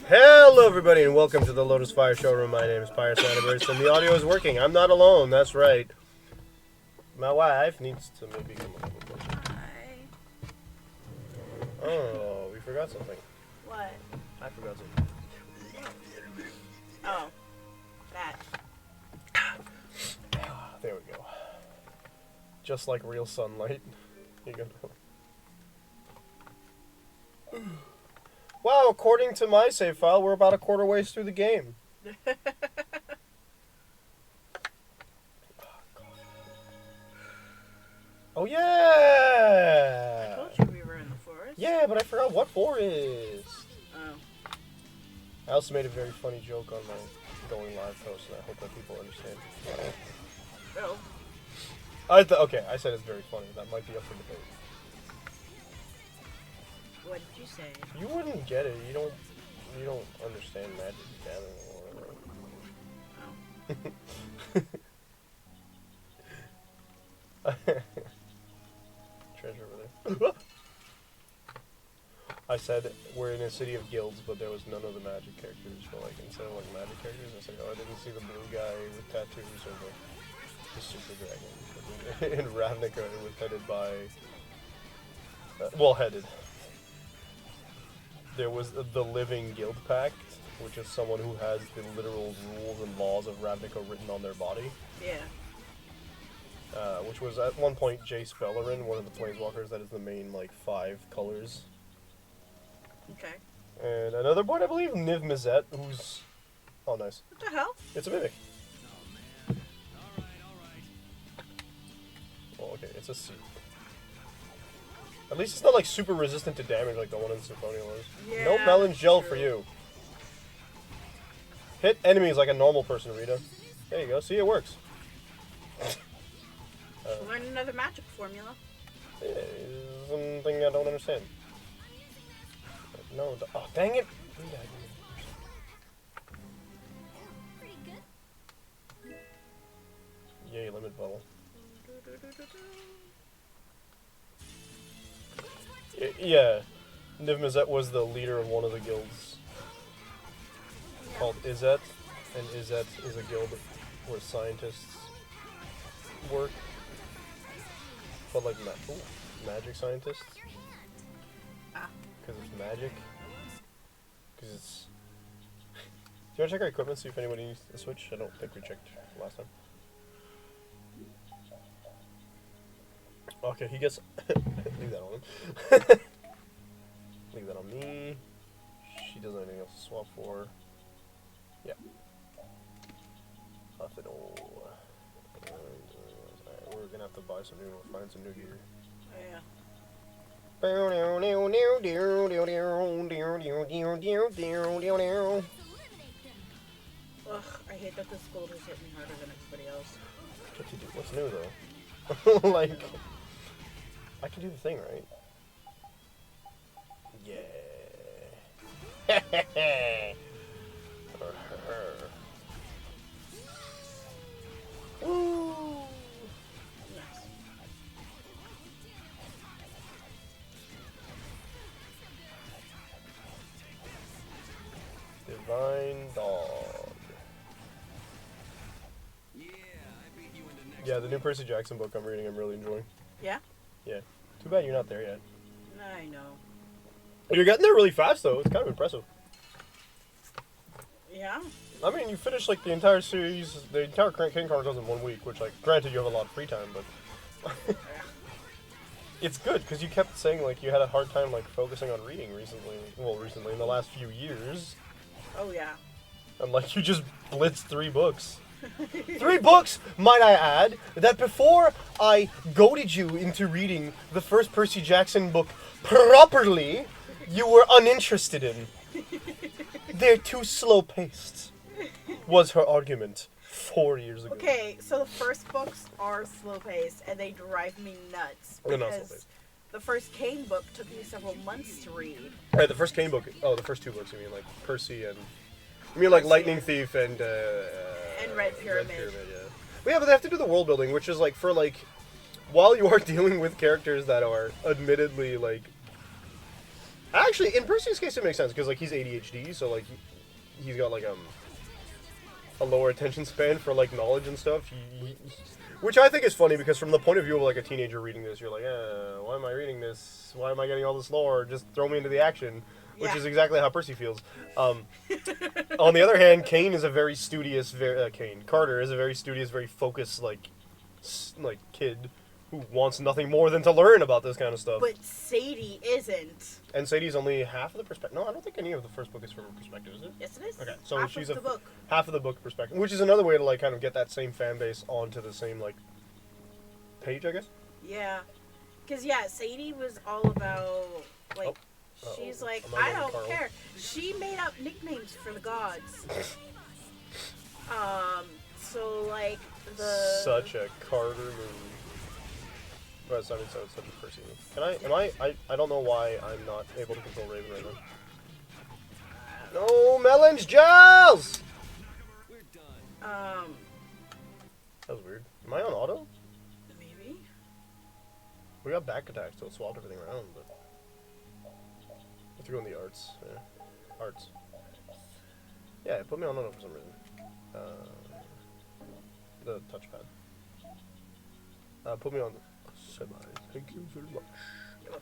Hello, everybody, and welcome to the Lotus Fire Showroom. My name is Pyre Santaburst, and the audio is working. I'm not alone, that's right. My wife needs to maybe come a little closer. Hi. Oh, we forgot something. What? I forgot something. Oh. That. There we go. Just like real sunlight. Here you go. Wow, according to my save file, we're about a quarter ways through the game. Oh, yeah! I told you we were in the forest. Yeah, but I forgot what forest. Oh. I also made a very funny joke on my going live post, and I hope that people understand. Oh. Okay, I said it's very funny. That might be up for debate. What did you say? You wouldn't get it. You don't understand Magic the Gathering. Treasure over there. I said we're in a city of guilds, but there was none of the magic characters. But like instead of like magic characters, I said, oh, I didn't see the blue guy with tattoos or the super dragon. In Ravnica, it was headed by headed. There was the Living Guild Pact, which is someone who has the literal rules and laws of Ravnica written on their body. Yeah. Which was at one point Jace Bellerin, one of the Planeswalkers that is the main, like, 5 colors. Okay. And another point, I believe, Niv Mizzet, who's... Oh, nice. What the hell? It's a Mimic. Well, okay, it's a C. At least it's not, like, super resistant to damage like the one in Symphonia was. Yeah, No melon gel true. for you. Hit enemies like a normal person, Rita. There you go. See, it works. Learn another magic formula. Something I don't understand. No, oh, dang it! Yay, limit bubble. Yeah, Niv Mizzet was the leader of one of the guilds called Izzet, and Izzet is a guild where scientists work. But like magic scientists. Ah. Because it's magic. Because it's... Do you want to check our equipment, see if anybody needs a switch? I don't think we checked last time. Okay, he gets... Leave that on him. Leave that on me. She doesn't have anything else to swap for. Yeah. Nothing. We're gonna have to buy some new, find some new gear. Yeah. Ugh, I hate that this gold is hitting me harder than everybody else. What's new though? Like, I can do the thing, right? Yeah. Woo! Yes. Divine Dog. Yeah, the new Percy Jackson book I'm reading, I'm really enjoying. Yeah? Yeah. Too bad you're not there yet. I know. You're getting there really fast, though. It's kind of impressive. Yeah? I mean, you finished, like, the entire series, the entire King Chronicles in 1 week, which, like, granted, you have a lot of free time, but... It's good, because you kept saying, like, you had a hard time, like, focusing on reading recently. Well, recently, in the last few years. Oh, yeah. And, like, you just blitzed 3 books. 3 books, might I add, that before I goaded you into reading the first Percy Jackson book properly, you were uninterested in. They're too slow-paced, was her argument 4 years ago. Okay, so the first books are slow-paced, and they drive me nuts. They're not Because slow-paced. the first Kane book took me several months to read. Right, the first Kane book, the first 2 books, you mean, like, Percy and... You mean, like, Lightning Thief and Red Pyramid. Yeah. But yeah, but they have to do the world building, which is, like, for, like... While you are dealing with characters that are admittedly, like... Actually, in Percy's case, it makes sense because like he's ADHD, so like he's got like a lower attention span for like knowledge and stuff. Which I think is funny because from the point of view of like a teenager reading this, you're like, why am I reading this? Why am I getting all this lore? Just throw me into the action, which is exactly how Percy feels. On the other hand, Kane is a very studious, Carter is a very studious, very focused like kid who wants nothing more than to learn about this kind of stuff. But Sadie isn't. And Sadie's only half of the perspective. No, I don't think any of the first book is from her perspective, is it? Yes, it is. Okay, so half she's of the book. half of the book perspective, which is another way to like kind of get that same fan base onto the same like page, I guess. Yeah, because Sadie was all about like she's like I don't care. She made up nicknames for the gods. So like such a Carter move. Oh, sorry, so it's such a Percy move. I don't know why I'm not able to control Raven right now. No, Melons, Giles! That was weird. Am I on auto? Maybe. We got back attack, so it swapped everything around, but... I have to go in the arts. Yeah. Arts. Yeah, it put me on auto for some reason. The touchpad. Put me on semi. Thank you very much. You're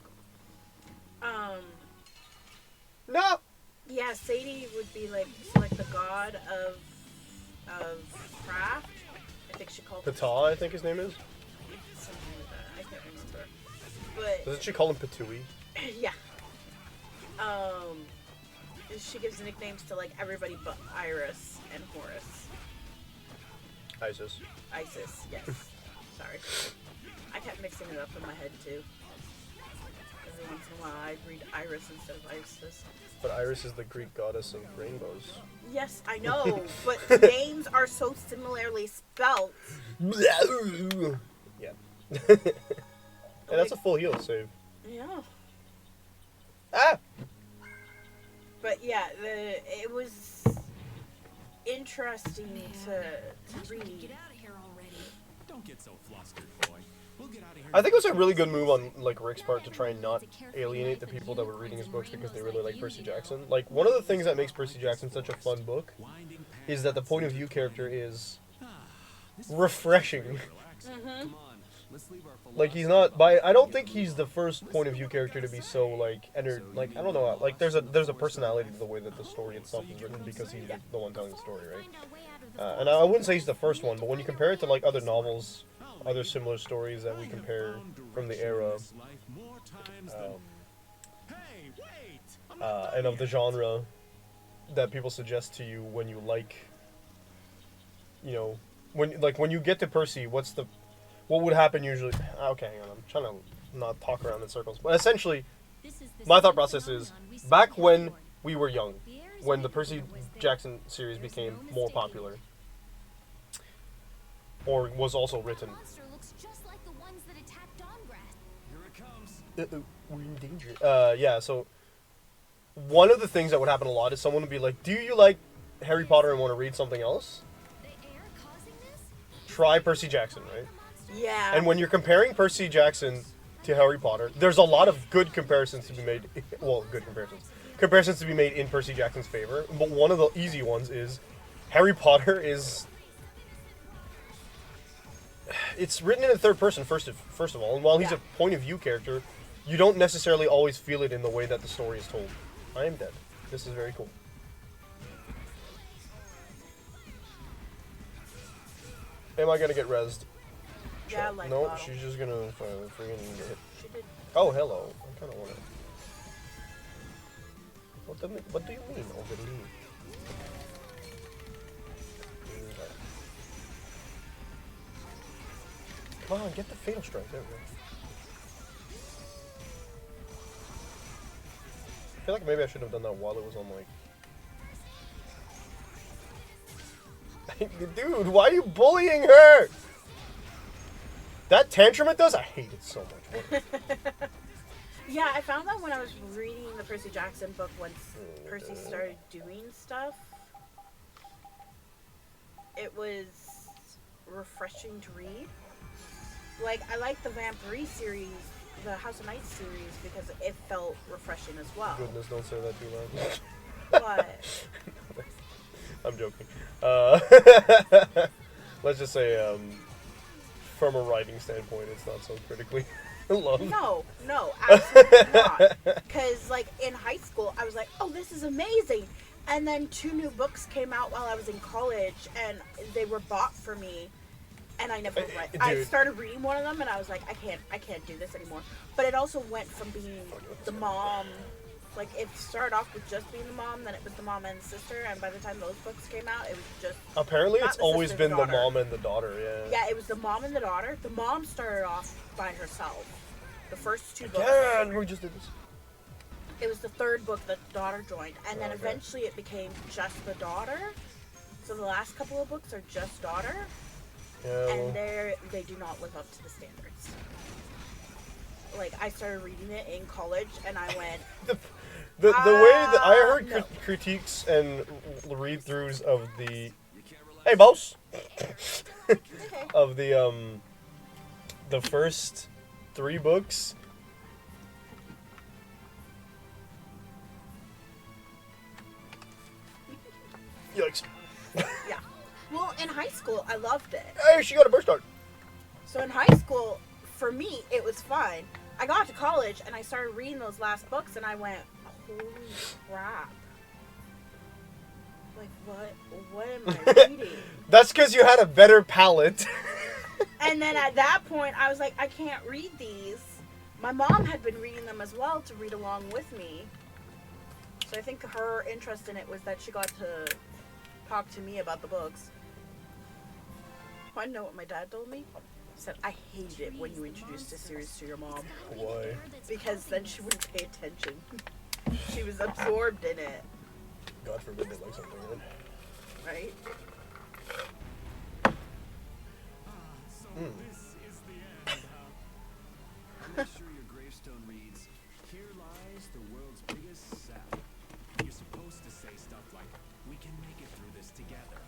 welcome. No! Yeah, Sadie would be like the god of craft. I think she called Ptah, I think his name is. something like that. I can't remember. But Doesn't she call him Patui? yeah. She gives nicknames to like everybody but Iris and Horus. Isis. Isis, yes. Sorry. I kept mixing it up in my head too. Every once in a while I'd read Iris instead of Isis. But Iris is the Greek goddess of rainbows. Yes, I know, but the names are so similarly spelt. Yeah. And that's a full heal save. Yeah. Ah! But yeah, it was interesting to read. Get out of here already. Don't get so flustered, boy. We'll get out of here. I think it was a really good move on like Rick's part to try and not alienate the people that were reading his books because they really like Percy Jackson. Like one of the things that makes Percy Jackson such a fun book is that the point of view character is refreshing. Like he's not I don't think he's the first point of view character to be so like I don't know, like there's a personality to the way that the story itself is written because he's the one telling the story, right? And I wouldn't say he's the first one, but when you compare it to like other novels, other similar stories that we compare from the era, and of the genre that people suggest to you when you like, you know, when you get to Percy, what would happen usually? Okay, hang on, I'm trying to not talk around in circles, but essentially, my thought process is back when we were young, when the Percy Jackson series became more popular, or was also written. We're in danger. Yeah, so one of the things that would happen a lot is someone would be like, do you like Harry Potter and want to read something else? Try Percy Jackson, right? Yeah. And when you're comparing Percy Jackson to Harry Potter, there's a lot of good comparisons to be made. Well, good comparisons. Comparisons to be made in Percy Jackson's favor. But one of the easy ones is Harry Potter is... It's written in the third person, first of all. And while he's a point of view character, you don't necessarily always feel it in the way that the story is told. I am dead. This is very cool. Am I gonna get rezzed? Yeah, like no, bottle. she's just gonna freaking get hit. She did. Oh, hello. I kind of want to. What do you mean, overly? Come on, get the fatal strike. There we go. I feel like maybe I should have done that while it was on like. Dude, why are you bullying her? That tantrum it does, I hate it so much. Yeah, I found that when I was reading the Percy Jackson book once Percy started doing stuff. It was refreshing to read. Like, I like the Vampire series the House of Night series because it felt refreshing as well. Goodness, don't say that too loud. But I'm joking. Let's just say, from a writing standpoint, it's not so critically loved. no, absolutely not. Because, like, in high school, I was like, oh, this is amazing. And then 2 new books came out while I was in college, and they were bought for me. And I never read. I started reading one of them, and I was like, I can't do this anymore. But it also went from being the mom, like it started off with just being the mom, then it was the mom and the sister, and by the time those books came out, it was just. Apparently, it's always been the mom and the daughter. Yeah. Yeah, it was the mom and the daughter. The mom started off by herself. The first 2 books. Yeah, we just did this. It was the 3rd book that the daughter joined, and then eventually it became just the daughter. So the last couple of books are just daughter. Yeah, and they do not live up to the standards. Like, I started reading it in college, and I went... the way that I heard critiques and read-throughs of the... Hey, boss! Of the first 3 books... Yikes. Yeah. Well, in high school, I loved it. Hey, she got a burst start. So in high school, for me, it was fine. I got to college, and I started reading those last books, and I went, holy crap. Like, what am I reading? That's because you had a better palate. And then at that point, I was like, I can't read these. My mom had been reading them as well to read along with me. So I think her interest in it was that she got to talk to me about the books. Want to know what my dad told me? He said, I hate it when you introduce this series to your mom. Why? Because then she wouldn't pay attention. She was absorbed in it. God forbid they like something good. Right? So this is the end, huh? Make sure your gravestone reads, "Here lies the world's biggest sap." You're supposed to say stuff like, "We can make it through this together."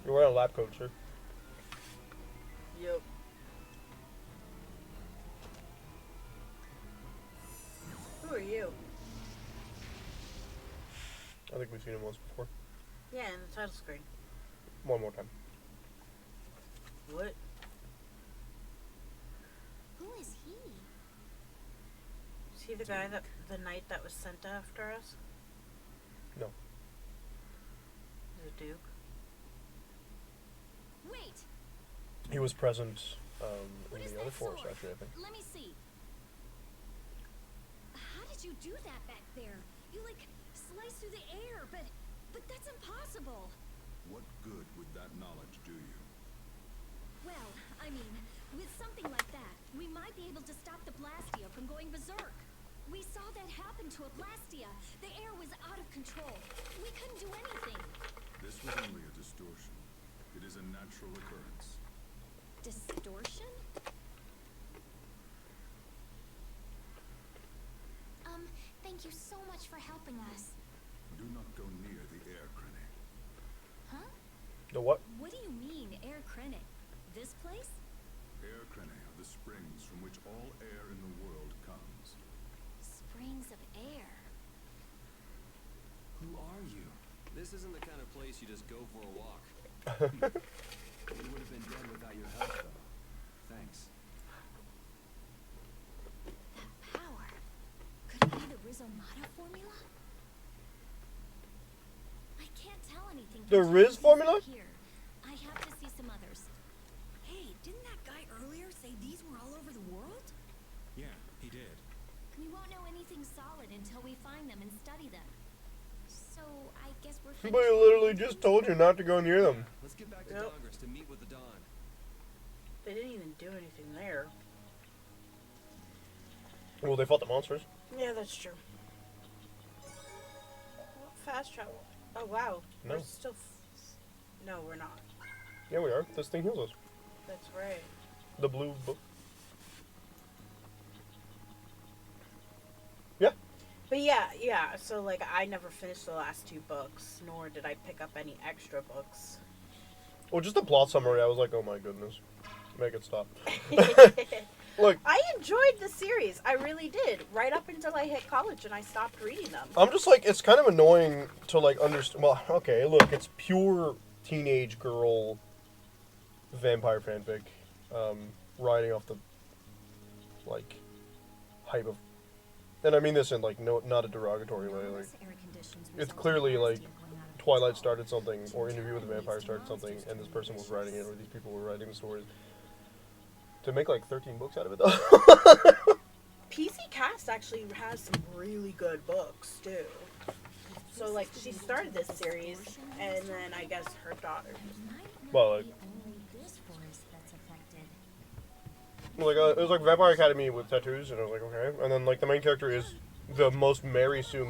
You're wearing a lab coat, sir. Yep. Who are you? I think we've seen him once before. Yeah, in the title screen. One more time. What? Who is he? Is he the guy that the knight that was sent after us? No. Is it Duke? Wait, He was present what in is the other that force, sword? actually, I think. Let me see. How did you do that back there? You like sliced through the air, but that's impossible. What good would that knowledge do you? Well, I mean, with something like that, we might be able to stop the Blastia from going berserk. We saw that happen to a Blastia. The air was out of control. We couldn't do anything. This was only a distortion. It is a natural occurrence. Distortion? Thank you so much for helping us. Do not go near the air crane. Huh? The what? What do you mean, Air Krennic? This place? Air crane are the springs from which all air in the world comes. Springs of air. Who are you? This isn't the kind of place you just go for a walk. We would have been dead without your help, though. Thanks. That power. Could it be the Rizomata formula? I can't tell anything. The Riz formula? Here. I have to see some others. Hey, didn't that guy earlier say these were all over the world? Yeah, he did. We won't know anything solid until we find them and study them. So I guess we're. But he literally just told you not to go near them. Let's get back to Yep. Congress to meet with the Dawn. They didn't even do anything there. Well, they fought the monsters. Yeah, that's true. Well, fast travel. Oh, wow. No. We're still... No, we're not. Yeah, we are. This thing heals us. That's right. The blue book. Yeah. But yeah, so like I never finished the last 2 books, nor did I pick up any extra books. Well, just the plot summary, I was like, oh my goodness. Make it stop. Look, I enjoyed the series. I really did. Right up until I hit college and I stopped reading them. I'm just like, it's kind of annoying to like understand. Well, okay, look, it's pure teenage girl vampire fanfic, riding off the like hype of, and I mean this in like not a derogatory way. Like, it's clearly like Twilight started something, or Interview with the Vampire started something, and this person was writing it, or these people were writing the stories. To make like 13 books out of it though. PC Cast actually has some really good books too. So like she started this series, and then I guess her daughter. Well, like, it was like Vampire Academy with tattoos, and I was like, okay. And then like the main character is the most Mary Sue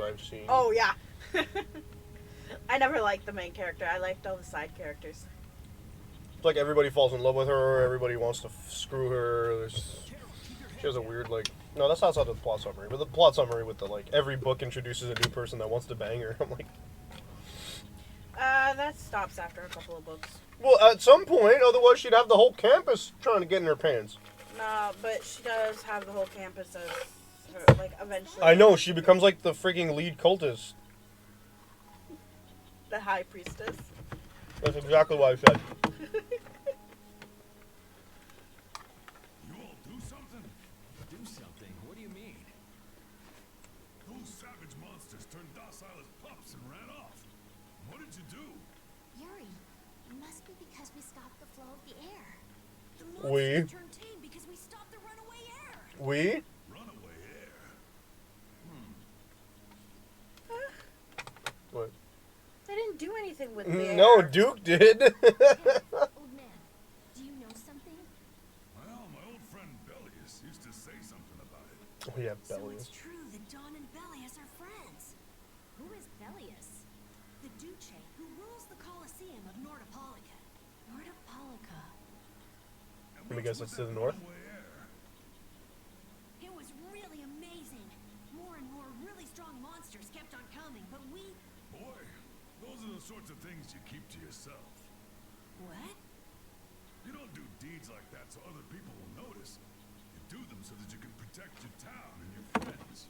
I've seen. Oh yeah. I never liked the main character. I liked all the side characters. It's like everybody falls in love with her, everybody wants to screw her. She has a weird like. No, that's not the plot summary, but the plot summary with the like every book introduces a new person that wants to bang her. I'm like, that stops after a couple of books. well, at some point, otherwise she'd have the whole campus trying to get in her pants. Nah, but she does have the whole campus as her, like eventually. I know, she becomes like the freaking lead cultist. The high priestess. That's exactly what I said. You all do something? Do something? What do you mean? Those savage monsters turned docile as pups and ran off. What did you do? Yuri, it must be because we stopped the flow of the air. The We? monsters turned tame because we stopped the runaway air. We? Runaway air. What? They didn't do anything with the No, air. Duke did. Old man, do you know something? Well, my old friend Bellius used to say something about it. Oh yeah, So Bellius. it's true that Dawn and Bellius are friends. Who is Bellius? The Duce who rules the Colosseum of Nordopolica. Nordopolica. And Let me what's guess, with it's to that the north? runaway air? It was really amazing. More and more really strong monsters kept on coming, but we... Boy, those are the sorts of things you keep to yourself. What? You don't do deeds like that so other people will notice. You do them so that you can protect your town and your friends.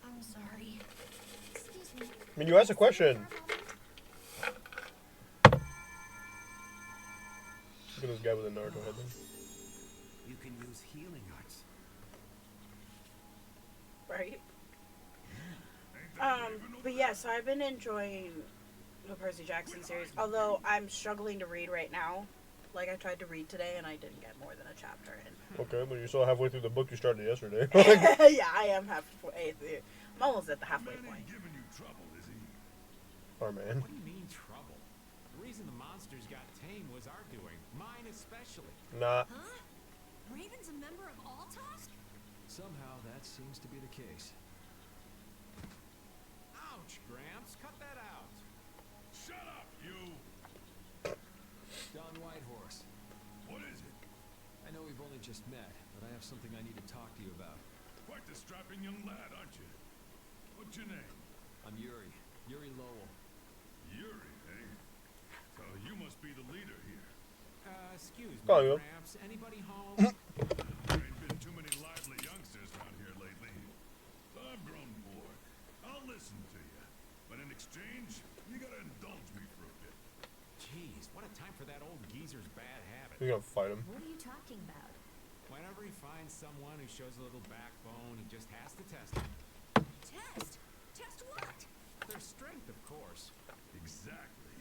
I'm sorry. Excuse me. I mean, you asked a question. Look at this guy with a Naruto head then. You can use healing arts. Right? Ain't that Raven over But yeah, so I've been enjoying the Percy Jackson series, although I'm struggling to read right now. Like, I tried to read today, and I didn't get more than a chapter in. Okay, but you're still halfway through the book you started yesterday. Yeah, I am halfway through. I'm almost at the halfway Man point. ain't giving you trouble, is he? Our man. What do you mean trouble? The reason the monsters got tame was our doing. Mine especially. Nah. Huh? Raven's a member of Altosk? Somehow that seems to be the case. Ouch, Gramps. Cut that out. Shut up, you! Don Whitehorse. What is it? I know we've only just met, but I have something I need to talk to you about. Quite the strapping young lad, aren't you? What's your name? I'm Yuri. Yuri Lowell. Yuri, eh? So you must be the leader here. Excuse me, Oh, yeah. Gramps. Anybody home? There ain't been too many lively youngsters around here lately. So I've grown bored. I'll listen to you. But in exchange, you gotta indulge me for a bit. Jeez, what a time for that old geezer's bad habit. You're gonna fight him. What are you talking about? Whenever he finds someone who shows a little backbone, he just has to test them. Test? Test what? Their strength, of course. Exactly.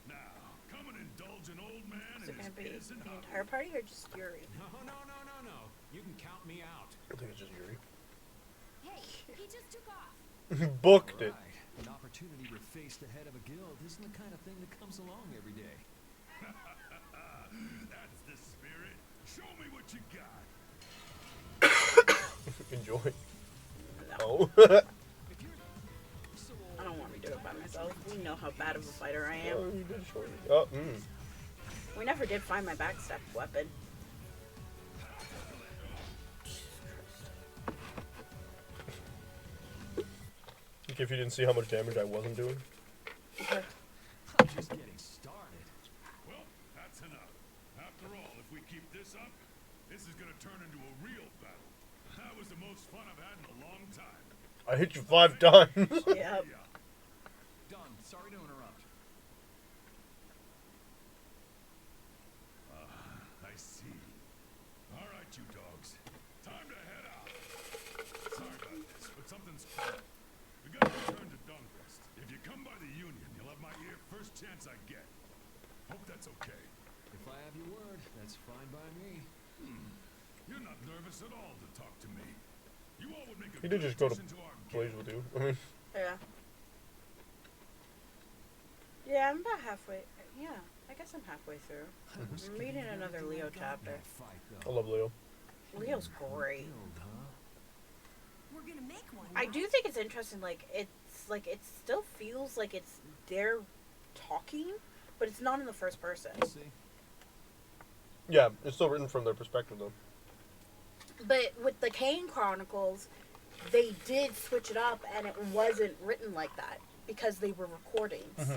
Now, come and indulge an old man Is in it his going to be innocent the hobby. entire party or just Yuri? No, no, no, no, no. You can count me out. I think it's just Yuri. Hey, he just took off. Booked it. Right. An opportunity to face the head of a guild isn't the kind of thing that comes along every day. That's the spirit. Show me what you got. Enjoy. No. Oh. I don't want to do it by myself. We know how bad of a fighter I am. Oh, you did show me. Oh, We never did find my backstab weapon. Like if you didn't see how much damage I wasn't doing. I'm just getting started. Well, that's enough. After all, if we keep this up, most fun I've had in a long time. I hit you 5 times. Yep. Done. Sorry to interrupt. I see. All right, you dogs. Time to head out. Sorry about this, but something's come up. We gotta return to Dunquist. If you come by the Union, you'll have my ear first chance I get. Hope that's okay. If I have your word, that's fine by me. You're not nervous at all to talk to me. You all would make a He did good just go to addition our Blaze guild. with you. I mean, Yeah. Yeah, I'm about halfway. Yeah, I guess I'm halfway through. I'm reading another Leo chapter. I love Leo. Leo's great. We're gonna make one. I do think it's interesting. Like it still feels like it's they're talking, but it's not in the first person. See? Yeah, it's still written from their perspective though. But with the Kane Chronicles, they did switch it up, and it wasn't written like that because they were recordings.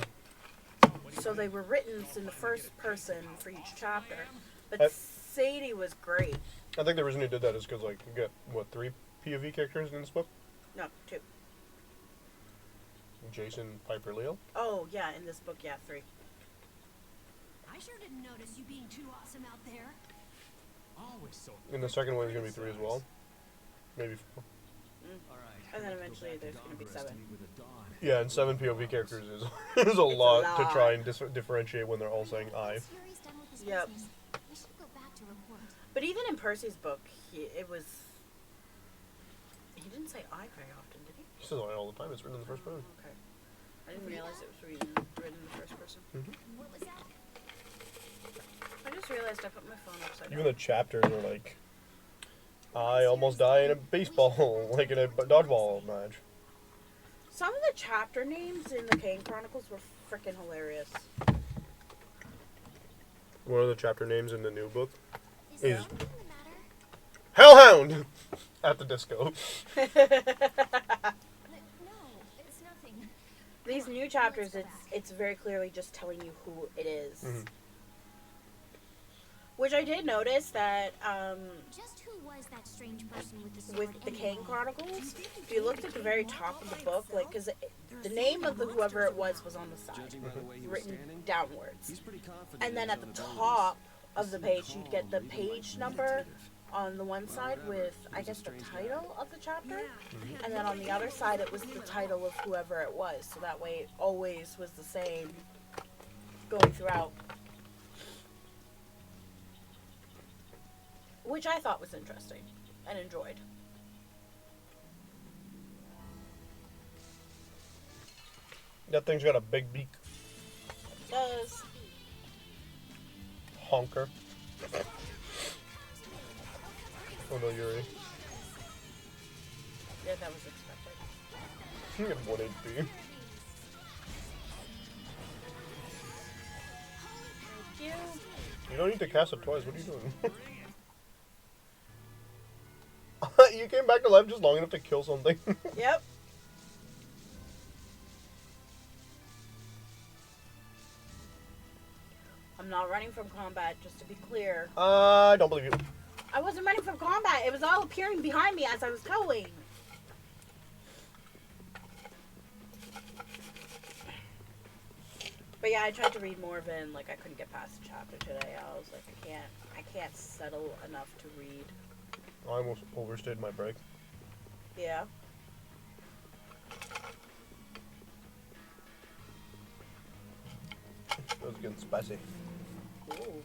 So they were written in the first person for each chapter. But Sadie was great. I think the reason he did that is because, like, you get, what, 3 POV characters in this book? No, 2. Jason, Piper, Leo? Oh, yeah, in this book, yeah, 3. I sure didn't notice you being too awesome out there. Always so. In the second one, there's going to be 3 as well. Maybe 4. All right. And then let's go eventually back there's gonna be Donquist 7. to meet with the Dawn. Yeah, and 7 POV characters is, is a a lot to lot. try and differentiate when they're all saying I. Once Yuri's done with his Yep. business, we should go back to report. But even in Percy's book, he didn't say I very often, did he? He says I all the time. It's written in the first person. Okay. I didn't realize it was written in the first person. What was that? I just realized I put my phone upside down. Even the chapters are like, I almost die in a baseball, like in a dodgeball match. Some of the chapter names in the Kane Chronicles were freaking hilarious. One of the chapter names in the new book Is is something the matter? Hellhound at the disco. No, it's nothing. These new chapters, it's very clearly just telling you who it is. Mhm. Which I did notice that Just who was that strange person with the sword? with the anyway? Kane Chronicles, if you looked at the very top of the book, like, because the name of the whoever it was on the side, Judging by the way he was written standing, downwards. he's pretty confident. And then in at his the own abilities. top of the This is page, you'd get the calm, page reading number like on the one side with, I guess, the title of the chapter. And then on the other side, it was the title of whoever it was. So that way, it always was the same going throughout. Which I thought was interesting and enjoyed. That thing's got a big beak. It does. Honker. Oh no, Yuri. Yeah, that was expected. You get 1 HP. Thank you. You don't need to cast it twice. What are you doing? You came back to life just long enough to kill something. Yep. I'm not running from combat, just to be clear. I don't believe you. I wasn't running from combat. It was all appearing behind me as I was going. But yeah, I tried to read more of it and, like, I couldn't get past the chapter today. I was like, I can't settle enough to read. I almost overstayed my break. Yeah. It was getting spicy. Ooh.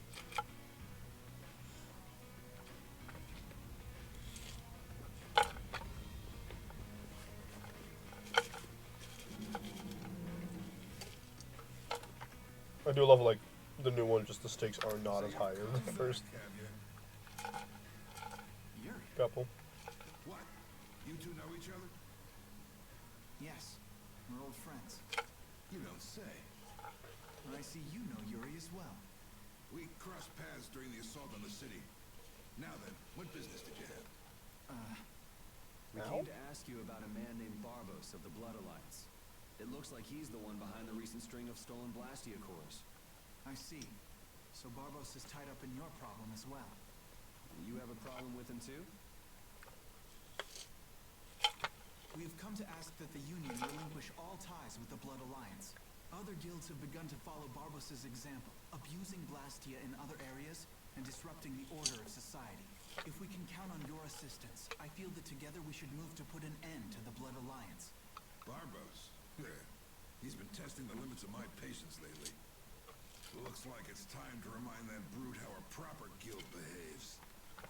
I do love, like, the new one, just the stakes are not as high as the first Yuri, couple. What? You two know each other? yes, we're old friends. You don't say. And I see you know Yuri as well. We crossed paths during the assault on the city. Now then, what business did you have? We came to ask you about a man named Barbos of the Blood Alliance. It looks like he's the one behind the recent string of stolen Blastia cores. I see. So Barbos is tied up in your problem as well. You have a problem with him too? the Union relinquish all ties with the Blood Alliance. Other guilds have begun to follow Barbos's example, abusing Blastia in other areas and disrupting the order of society. If we can count on your assistance, I feel that together we should move to put an end to the Blood Alliance. Barbos? Yeah. He's been testing the limits of my patience lately. Looks like it's time to remind that brute how a proper guild behaves.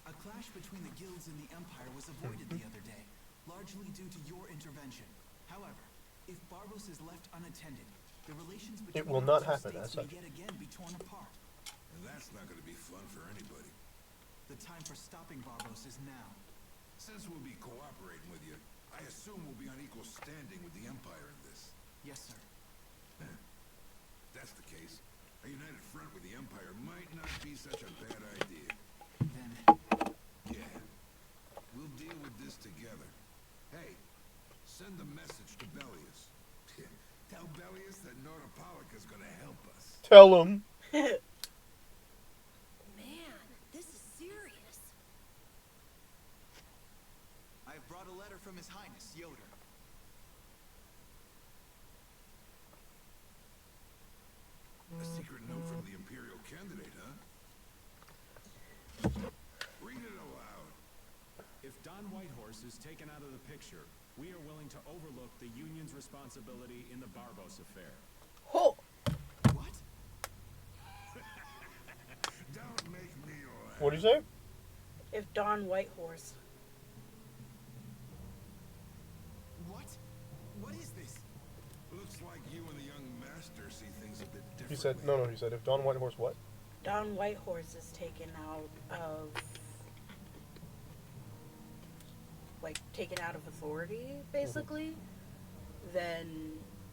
A clash between the guilds and the Empire was avoided the other day, largely due to your intervention. However, if Barbos is left unattended, the relations between It will our not two happen states as may such. yet again be torn apart. And that's not going to be fun for anybody. The time for stopping Barbos is now. Since we'll be cooperating with you, I assume we'll be on equal standing with the Empire in this. Yes, sir. If that's the case, a united front with the Empire might not be such a bad idea. Then, Yeah. We'll deal with this together. Hey, send the message to Bellius. Tell Bellius that Nordopolica's gonna help us. Tell him. Man, this is serious. I have brought a letter from His Highness, Yoder. A secret note from the Imperial candidate, huh? Read it aloud. If Don Whitehorse is taken out of the picture, we are willing to overlook the Union's responsibility in the Barbos affair. Oh, What? Don't make me laugh. What do you say? if Don Whitehorse. What? What is this? Looks like you and the young master see things a bit differently. He said, no, he said, if Don Whitehorse what? Don Whitehorse is taken out of, like, taken out of authority, basically, then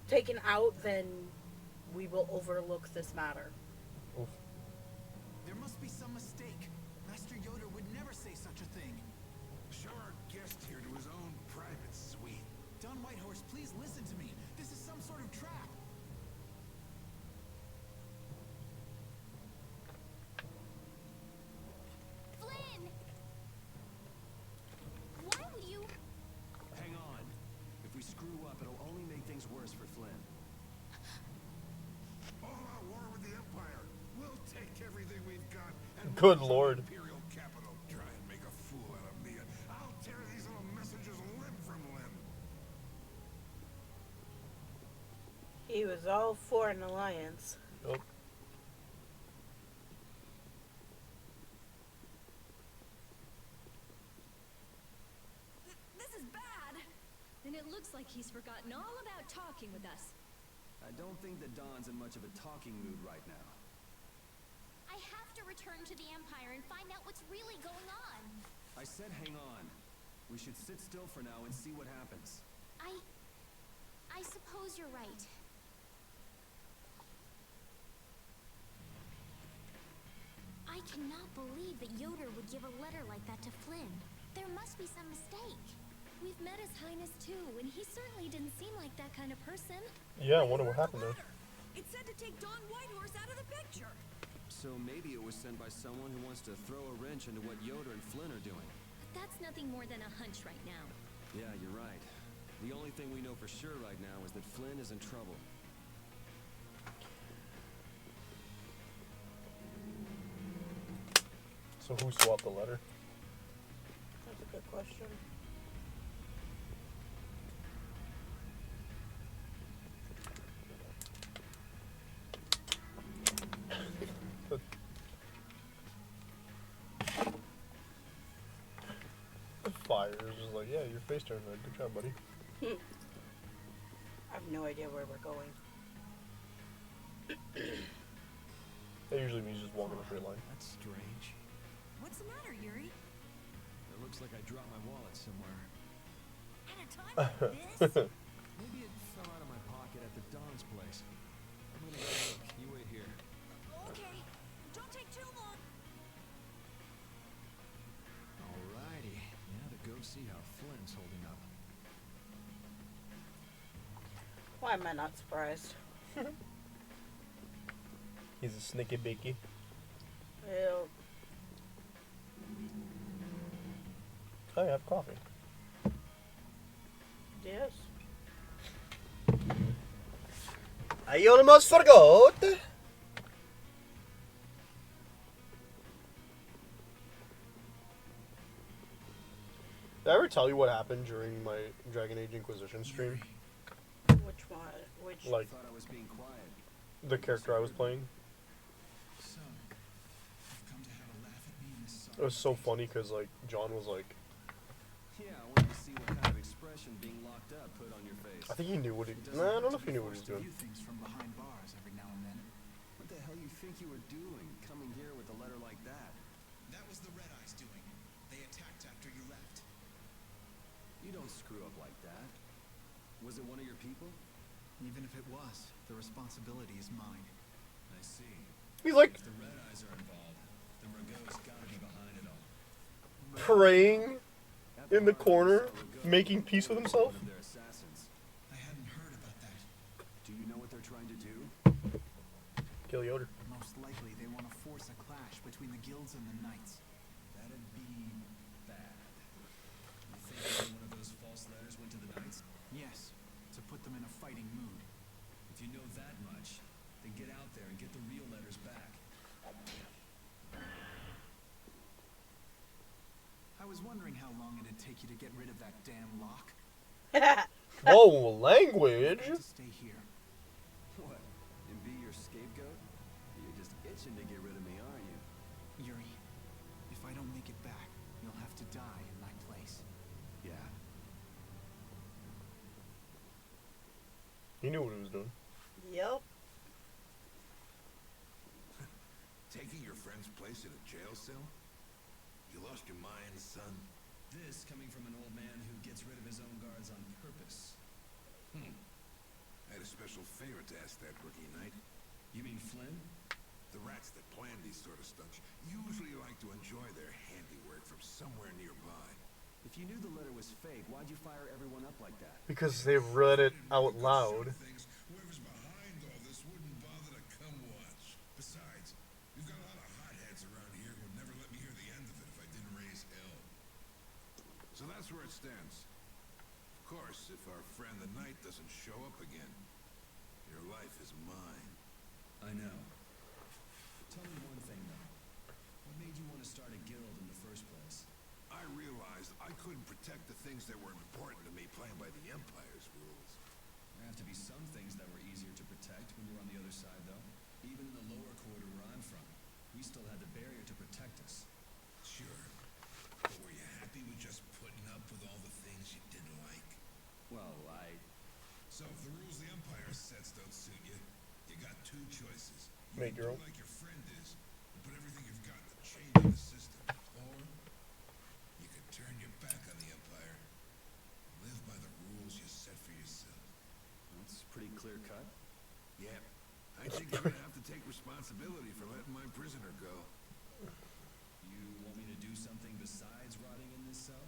taken out, then we will overlook this matter. Oof. There must be some mistake. Master Yoder would never say such a thing. Show our guest here to his own private suite. Don Whitehorse, please listen to me. This is some sort of trap. Flynn! Why would you... Hang on. If we screw up, it'll only make things worse for Flynn. All-out war with the Empire. We'll take everything we've got and Good march on lord. Imperial capital. Try and make a fool out of me. I'll tear these little messengers limb from limb. He was all for an alliance. Nope. This is bad. And it looks like he's forgotten all about talking with us. I don't think that Don's in much of a talking mood right now. I have to return to the Empire and find out what's really going on. I said hang on. We should sit still for now and see what happens. I suppose you're right. I cannot believe that Yoder would give a letter like that to Flynn. There must be some mistake. We've met His Highness too, and he certainly didn't seem like that kind of person. Yeah, I wonder what happened there. It said to take Don Whitehorse out of the picture. So maybe it was sent by someone who wants to throw a wrench into what Yoder and Flynn are doing. But that's nothing more than a hunch right now. Yeah, you're right. The only thing we know for sure right now is that Flynn is in trouble. So who swapped the letter? That's a good question. The fire is just like, yeah, your face turned red. Good job, buddy. I have no idea where we're going. That usually means just walking a straight line. That's strange. What's the matter, Yuri? It looks like I dropped my wallet somewhere. At a time like this? Maybe it fell out of my pocket at the Don's place. I'm gonna go look. You wait here. Okay, don't take too long. Alrighty. Now to go see how Flynn's holding up. Why am I not surprised? He's a sneaky beaky. Well, I have coffee. yes. I almost forgot. Did I ever tell you what happened during my Dragon Age Inquisition stream? Which one? Which? Like, Thought I was being quiet. the character I was playing. So, you've come to have a laugh at me in this It was so funny because, like, John was like, Yeah, I wanted to see what kind of expression being locked up put on your face. I think he knew what he. Nah, I don't know if he knew what he was doing. View things from behind bars every now and then. What the hell you think you were doing, coming here with a letter like that? That was the Red Eyes doing. They attacked after you left. You don't screw up like that. Was it one of your people? Even if it was, the responsibility is mine. I see. He's like If the Red Eyes are involved, then Rago's gotta be behind it all. praying in the corner, making peace with himself. One of their assassins. I hadn't heard about that. Do you know what they're trying to do? Kill Yoder. Most likely, they want to force a clash between the guilds and the knights. That'd be bad. You think one of those false letters went to the Knights? Yes, to put them in a fighting mood. If you know that much, then get out there and get the real letters back. I was wondering how long it'd take you to get rid of that damn lock. Whoa, language. To stay here. What? And be your scapegoat? You're just itching to get rid of me, aren't you? Yuri, if I don't make it back, you'll have to die in my place. Yeah. He knew what he was doing. Yep. Taking your friend's place in a jail cell? You lost your mind, son? This coming from an old man who gets rid of his own guards on purpose. I had a special favor to ask that rookie knight. You mean Flynn? The rats that plan these sort of stunts usually like to enjoy their handiwork from somewhere nearby. If you knew the letter was fake, why'd you fire everyone up like that? Because they read it out loud. Things, whoever's behind all this wouldn't bother to come watch. Besides, we've got a lot of hotheads around here who'd never let me hear the end of it if I didn't raise hell. So that's where it stands. Of course, if our friend the knight doesn't show up again, your life is mine. I know. Tell me one thing, though. What made you want to start a guild in the first place? I realized I couldn't protect the things that were important to me playing by the Empire's rules. There have to be some things that were easier to protect when you were on the other side, though. Even in the lower quarter where I'm from, we still had the barrier to protect us. Sure. But were you happy with just putting up with all the things you didn't like? Well, So if the rules the Empire sets don't suit you, you got two choices. You Make can your do own. like your friend is, and put everything you've got to change the system. Or you could turn your back on the Empire, live by the rules you set for yourself. that's pretty clear cut. Yeah, I think you're gonna have to take responsibility for letting my prisoner go. You want me to do something besides rotting in this cell?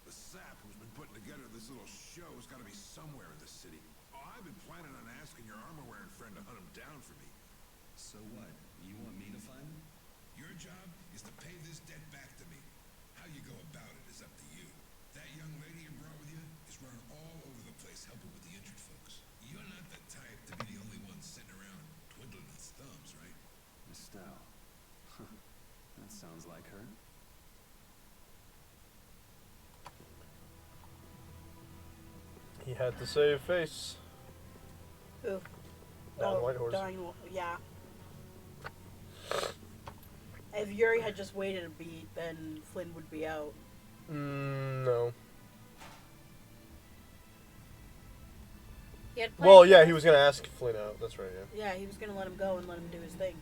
The sap who's been putting together this little show has got to be somewhere in the city. Oh, I've been planning on asking your armor-wearing friend to hunt him down for me. So what? You want me to find him? Your job is to pay this debt back to me. How you go about it is up to you. That young lady you brought with you is running all over the place helping with the injured folks. You're not the type to be the only one sitting around twiddling his thumbs, right? Estelle. That sounds like her. He had to save face. Who? Don Whitehorse. Yeah. If Yuri had just waited a beat, then Flynn would be out. No. He had Well, plans- yeah, he was gonna ask Flynn out. That's right, yeah. Yeah, he was gonna let him go and let him do his thing.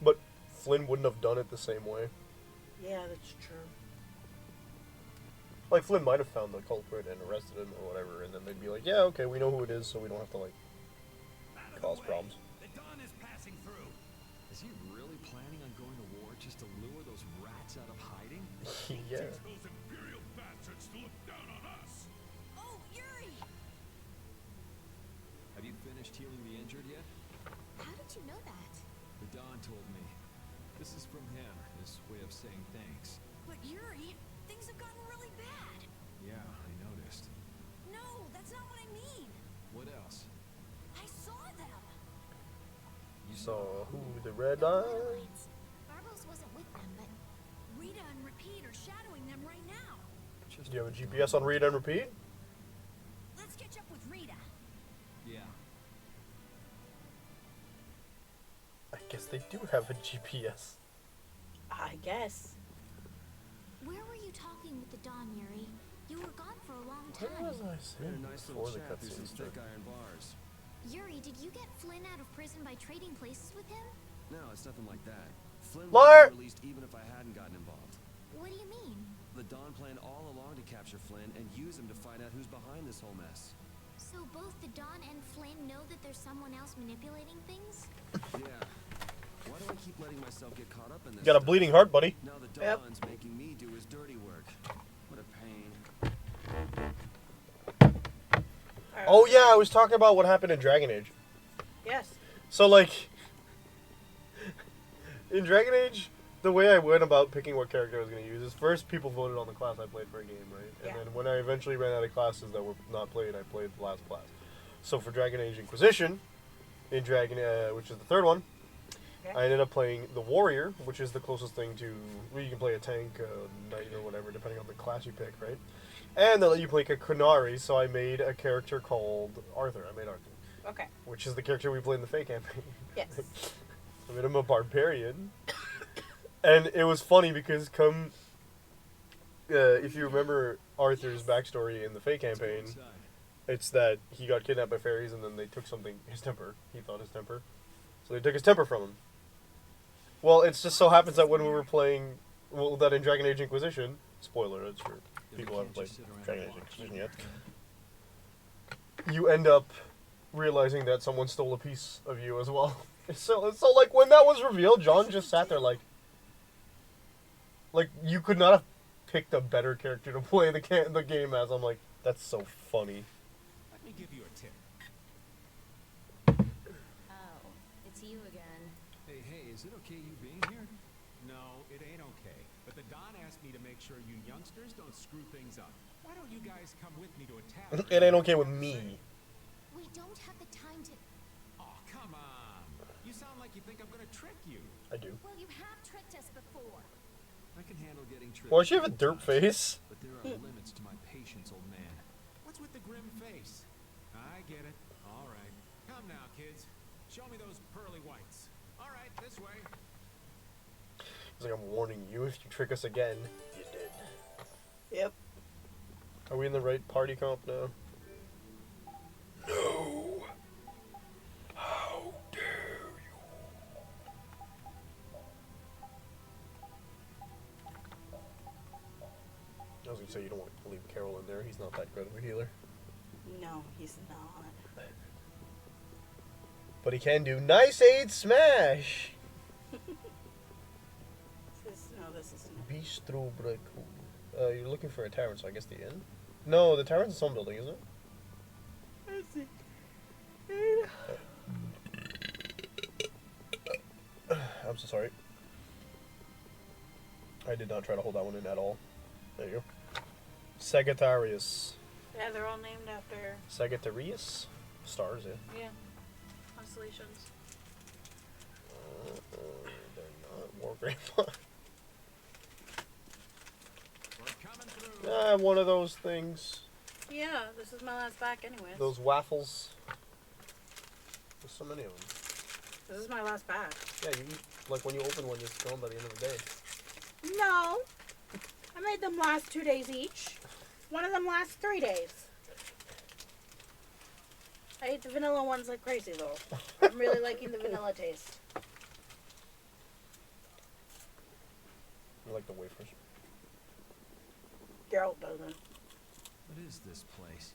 But Flynn wouldn't have done it the same way. Yeah, that's true. Like, Flynn might have found the culprit and arrested him or whatever, and then they'd be like, yeah, okay, we know who it is, so we don't have to, like, cause problems. The dawn is passing through. Is he really planning on going to war just to lure those rats out of hiding? Yeah. Teach those Imperial bastards to look down on us. Oh, Yuri! Have you finished healing the injured yet? How did you know that? The Don told me. This is from him, his way of saying thanks. But Yuri, things have gotten really bad. Yeah, I noticed. No, that's not what I mean. What else? I saw them. So, who the red eye? Alliance. Barbos wasn't with them, but Rita and Repeat are shadowing them right now. Just Do you have a GPS on read and repeat? Let's catch up with Rita. Yeah. I guess they do have a GPS. I guess. where were you talking with the Dawn, Yuri? You were gone for a long What time. was I They're saying a nice before little the chap through some cutscene thick started? iron bars. Yuri, did you get Flynn out of prison by trading places with him? No, it's nothing like that. Flynn Liar! would be released even if I hadn't gotten involved. What do you mean? The Dawn planned all along to capture Flynn and use him to find out who's behind this whole mess. So both the Dawn and Flynn know that there's someone else manipulating things? Yeah. Why do I keep letting myself get caught up in this? You got a stuff? bleeding heart, buddy. Now the Yep. Dawn's making me do his dirty work. What a pain. Oh yeah, I was talking about what happened in Dragon Age. Yes. So like, in Dragon Age, the way I went about picking what character I was going to use is first people voted on the class I played for a game, right? And Yeah. then when I eventually ran out of classes that were not played, I played the last class. So for Dragon Age Inquisition, in Dragon, which is the third one, Okay. I ended up playing the Warrior, which is the closest thing to, well, you can play a tank, knight, or whatever, depending on the class you pick, right? And they let you play a Kunari, so I made a character called Arthur. I made Arthur, Okay. which is the character we played in the Fate campaign. Yes. I made him a barbarian. And it was funny because if you remember Arthur's backstory in the Fate campaign, Inside. it's that he got kidnapped by fairies and then they took his temper. He thought his temper. So they took his temper from him. Well, it just so happens that when we were playing, that in Dragon Age Inquisition, spoiler, it's for people who haven't played Dragon Age Inquisition yet, you end up realizing that someone stole a piece of you as well. So like when that was revealed, John just sat there like you could not have picked a better character to play the game as. I'm like, that's so funny. Let me give you a tip. Oh, it's you again. Hey, is it okay you being here? No, it ain't okay. But the Don asked me to make sure you youngsters don't screw things up. Why don't you guys come with me to a tavern? It ain't okay with me. We don't have the time to... Oh, come on. You sound like you think I'm gonna trick you. I do. Well, you have tricked us before. I can handle getting tricked. Why does she have a several derp times, face? But there are limits to my patience, old man. What's with the grim face? I get it. All right. Come now, kids. Show me those pearly whites. All right, this way. He's like, I'm warning you, if you trick us again, you did. Yep. Are we in the right party comp now? No. How dare you? I was gonna say you don't want to leave Carol in there. He's not that good of a healer. No, he's not. But he can do nice aid smash. This isn't. Bistro Break. You're looking for a tavern, so I guess the inn? No, the tavern's in some building, isn't it? Let's see. I'm so sorry. I did not try to hold that one in at all. There you go. Sagittarius. Yeah, they're all named after. Sagittarius? Stars, yeah. Yeah. Constellations. They're not War Grandpa. We're coming through. One of those things. Yeah, this is my last back, anyways. Those waffles. There's so many of them. This is my last back. Yeah, you eat, like when you open one, it's gone by the end of the day. No. I made them last 2 days each. One of them lasts 3 days. I ate the vanilla ones like crazy, though. I'm really liking the vanilla taste. I like the wafers. Geralt doesn't. What is this place?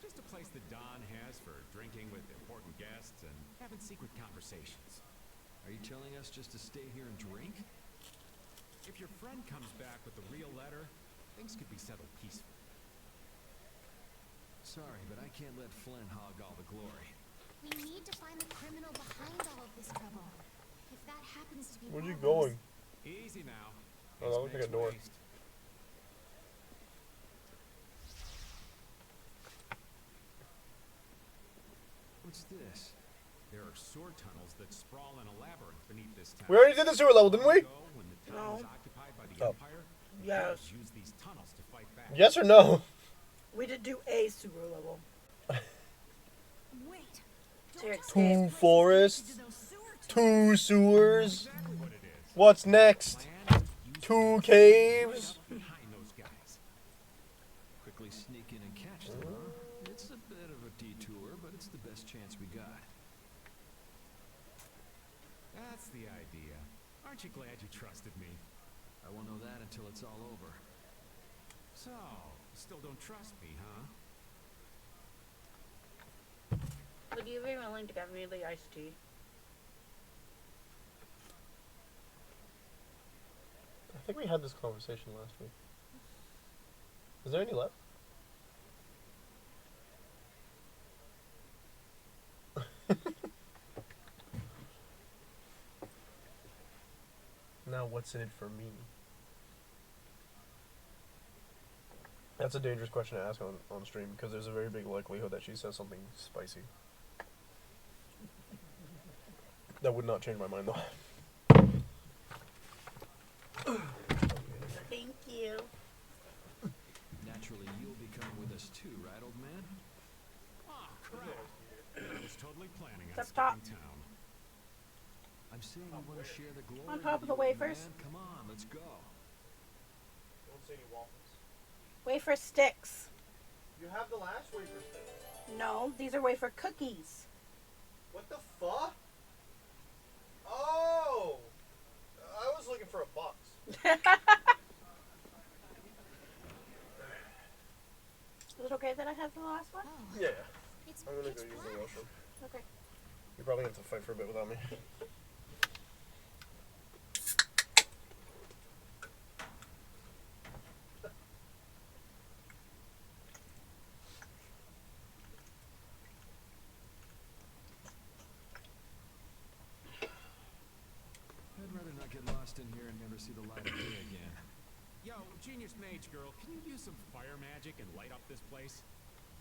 Just a place the Don has for drinking with important guests and having secret conversations. Are you telling us just to stay here and drink? If your friend comes back with the real letter, things could be settled peacefully. Sorry, but I can't let Flynn hog all the glory. We need to find the criminal behind all of this trouble. If that happens to be Where'd you Barbar's- going? Easy now. Oh, that looks like a door. Waste. What's this? There are sewer tunnels that sprawl in a labyrinth beneath this town. We already did the sewer level, didn't we? When the town was No. occupied by the Oh. Empire, the Yes. Guards used these tunnels to fight back. Yes or no? We did do a sewer level. Wait. Here it Don't stays. Two forests, to those sewer two sewers. Exactly what it is. What's next? Plan is to use Two the caves. up behind those guys. Quickly sneak in and catch them, huh? It's a bit of a detour, but it's the best chance we got. That's the idea. Aren't you glad you trusted me? I won't know that until it's all over. So, still don't trust me, huh? Would you be willing to give me the iced tea? I think we had this conversation last week. Is there any left? Now what's in it for me? That's a dangerous question to ask on stream because there's a very big likelihood that she says something spicy. That would not change my mind though. Thank you. Naturally, you'll be coming with us too, right, old man? Oh, crap. I was totally planning on Up top. skipping town. I'm saying you want to share the glory On top with of the the old wafers. man? Come on, let's go. Don't say any waffles. Wafer sticks. You have the last wafer stick. No, these are wafer cookies. What the fuck? Oh! I was looking for a box. Is it okay that I have the last one? Yeah. It's I'm gonna pitch go use the black. washroom. Okay. You're probably going to have to fight for a bit without me. I'd rather not get lost in here and never see the light of day again. Yo, genius mage girl, can you use some fire magic and light up this place?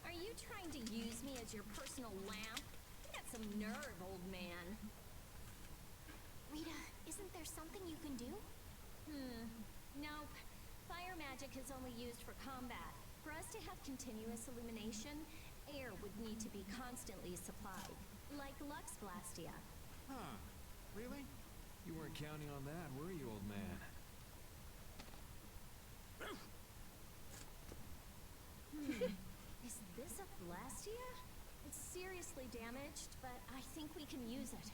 Are you trying to use me as your personal lamp? You got some nerve, old man. Rita, isn't there something you can do? Nope. Fire magic is only used for combat. For us to have continuous illumination, air would need to be constantly supplied. Like Lux Blastia. Huh. Really? You weren't counting on that, were you, old man? Is this a Blastia? It's seriously damaged, but I think we can use it.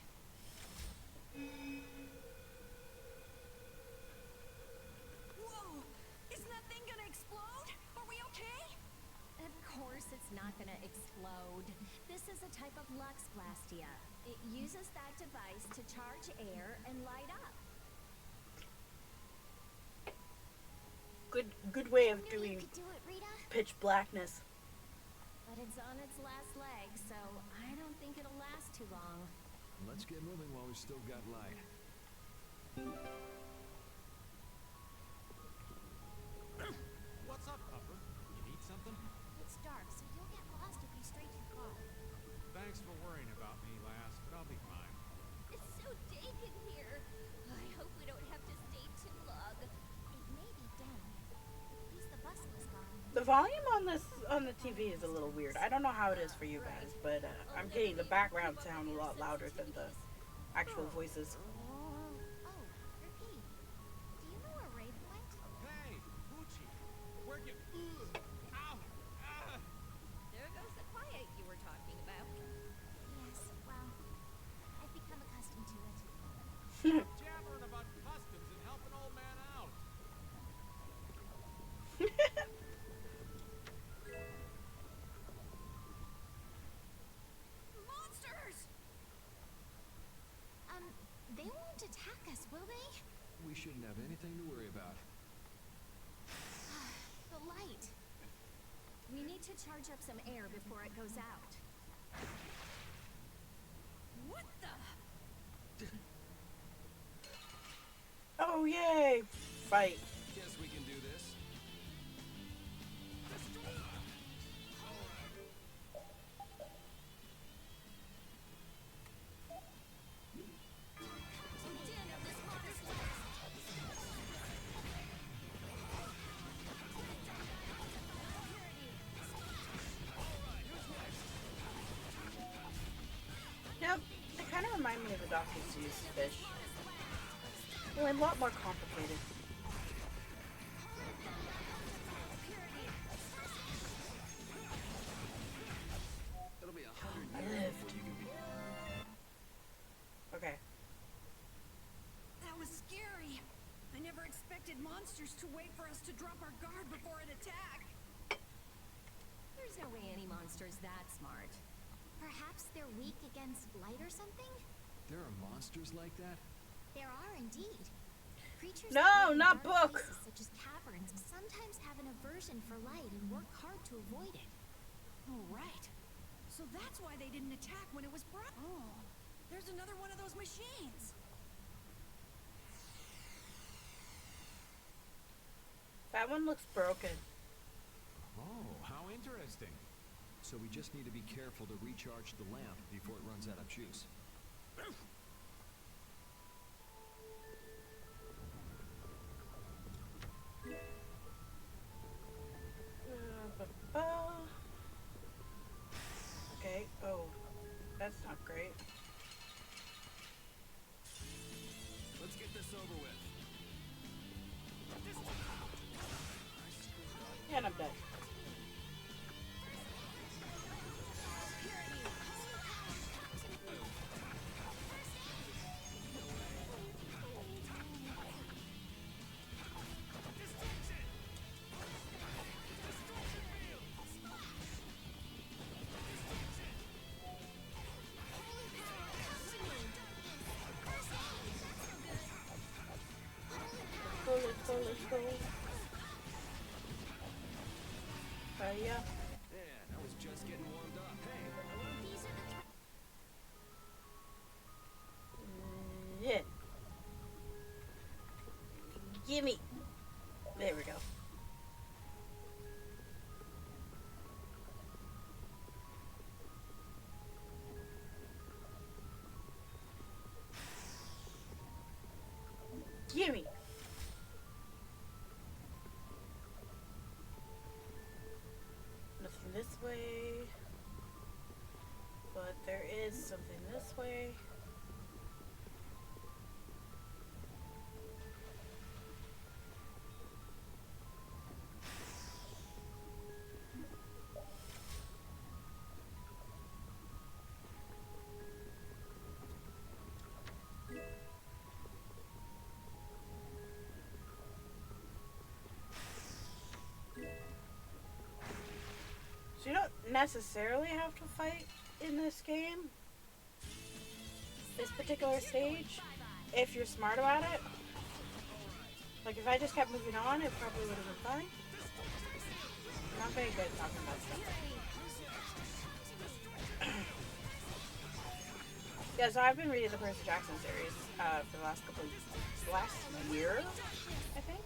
Whoa! Isn't that thing gonna explode? Are we okay? Of course it's not gonna explode. This is a type of Lux Blastia. It uses that device to charge air and light up. Good way of Knew you doing could do it, Rita. pitch blackness. But it's on its last leg, so I don't think it'll last too long. Let's get moving while we've still got light. What's up, Puffer? You need something? It's dark, so you'll get lost if you stray too far. Thanks for worrying about me, lass, but I'll be fine. It's so dank in here. I hope we don't have to stay too long. It may be dank. At least the bus was gone. The volume on the TV is a little weird. I don't know how it is for you guys, but I'm getting the background sound a lot louder than the actual voices. Oh, Ricky. Do you know where Raven went? Hey, Poochie! Where'd you... Ow! Ah! There goes the quiet you were talking about. Yes, well, I've become accustomed to it. Jabbering about customs and help an old man out. Monsters! They won't attack us, will they? We shouldn't have anything to worry about. The light. We need to charge up some air before it goes out. What the? Oh yay! Fight. Guess we can do this. many of the docs used to use fish. Well, a lot more complicated. It'll be 100 I years lived. before you can be. Okay. That was scary. I never expected monsters to wait for us to drop our guard before an attack. There's no way any monster's that smart. Perhaps they're weak against light or something? There are monsters like that? There are indeed. Creatures No, that live in not dark book. places such as caverns sometimes have an aversion for light and work hard to avoid it. Oh, right. So that's why they didn't attack when it was bright. Oh, there's another one of those machines. That one looks broken. Oh, how interesting. So we just need to be careful to recharge the lamp before it runs out of juice. Okay. Oh, that's not great. Let's get this over with. And I'm dead. Let's go. Yeah. Man, I was just getting warmed up. Hey, Yeah. Gimme. There we go. Gimme. Nothing this way. But there is something this way. So you don't necessarily have to fight in this game, this particular stage, if you're smart about it. Like if I just kept moving on, it probably would have been fine. I'm not very good at talking about stuff. Yeah, so I've been reading the Percy Jackson series for the last last year, I think.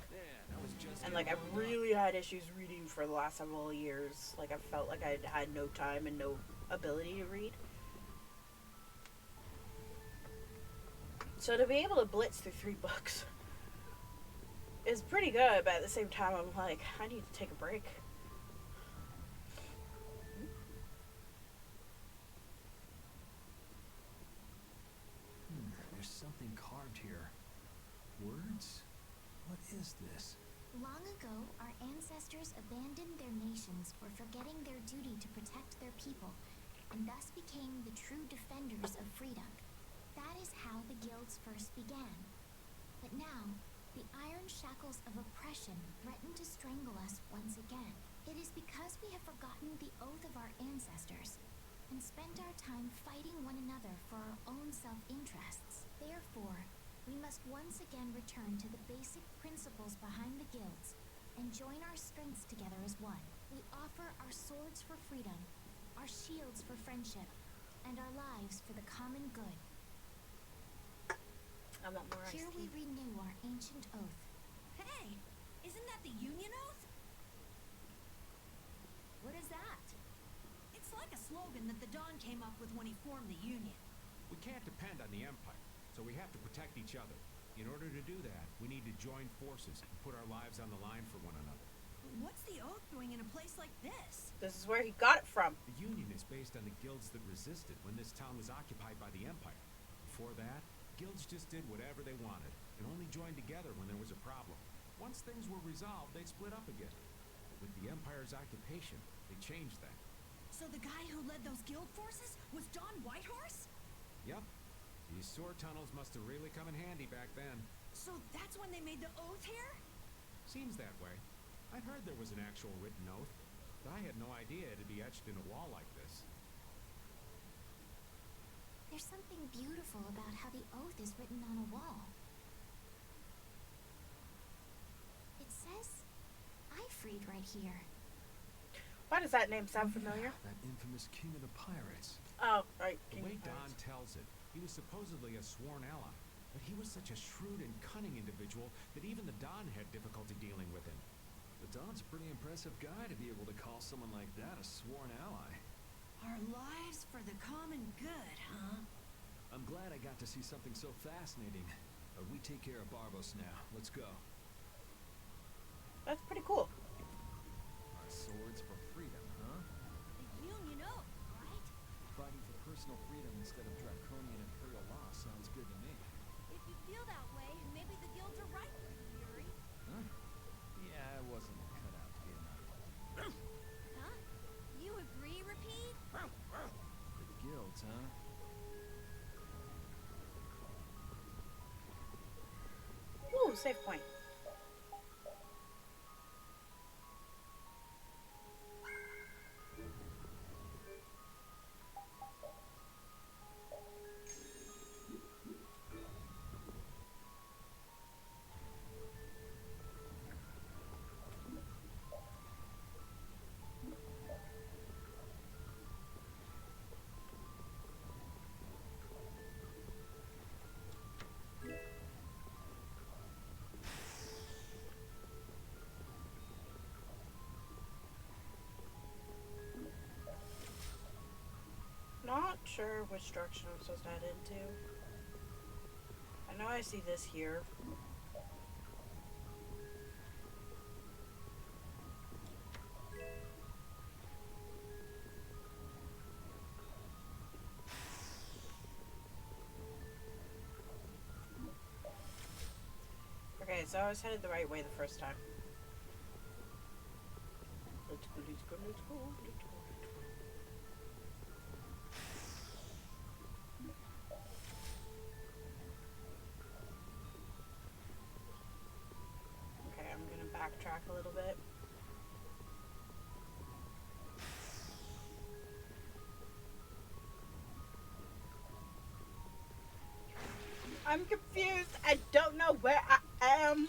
And like I've really had issues reading for the last several years. Like I felt like I had no time and no ability to read. So to be able to blitz through 3 books is pretty good, but at the same time I'm like, I need to take a break. There's something carved here. Words? What is this? Long ago, our ancestors abandoned their nations for forgetting their duty to protect their people, and thus became the true defenders of freedom. That is how the guilds first began. But now, the iron shackles of oppression threaten to strangle us once again. It is because we have forgotten the oath of our ancestors, and spent our time fighting one another for our own self-interests. Therefore, we must once again return to the basic principles behind the guilds and join our strengths together as one. We offer our swords for freedom, our shields for friendship, and our lives for the common good. I want more Here we renew our ancient oath. Hey, isn't that the Union Oath? What is that? It's like a slogan that the Don came up with when he formed the Union. We can't depend on the Empire, so we have to protect each other. In order to do that, we need to join forces and put our lives on the line for one another. What's the Oath doing in a place like this? This is where he got it from. The Union is based on the guilds that resisted when this town was occupied by the Empire. Before that, guilds just did whatever they wanted, and only joined together when there was a problem. Once things were resolved, they'd split up again. With the Empire's occupation, they changed that. So the guy who led those guild forces was Don Whitehorse? Yep. These sword tunnels must have really come in handy back then. So that's when they made the oath here? Seems that way. I'd heard there was an actual written oath, but I had no idea it'd be etched in a wall like this. There's something beautiful about how the oath is written on a wall. It says, "I freed" right here. Why does that name sound familiar? That infamous king of the pirates. Oh, right. The way Don tells it, he was supposedly a sworn ally, but he was such a shrewd and cunning individual that even the Don had difficulty dealing with him. The Don's a pretty impressive guy to be able to call someone like that a sworn ally. Our lives for the common good, huh? I'm glad I got to see something so fascinating. We take care of Barbos now. Let's go. That's pretty cool. Our swords for freedom, huh? The Union oath, right? Fighting for personal freedom instead of draconian imperial law sounds good to me. If you feel that way, maybe the guilds are right with you, Yuri. Huh? Yeah, I wasn't cut out to be a knight. Huh? You agree, Repeat? The guilds, huh? Ooh, save point. Not sure which direction I'm supposed to head into. I know I see this here. Okay, so I was headed the right way the first time. Let's go, let's go, let's go, let's go. Okay, I'm gonna backtrack a little bit. I'm confused. I don't know where I am.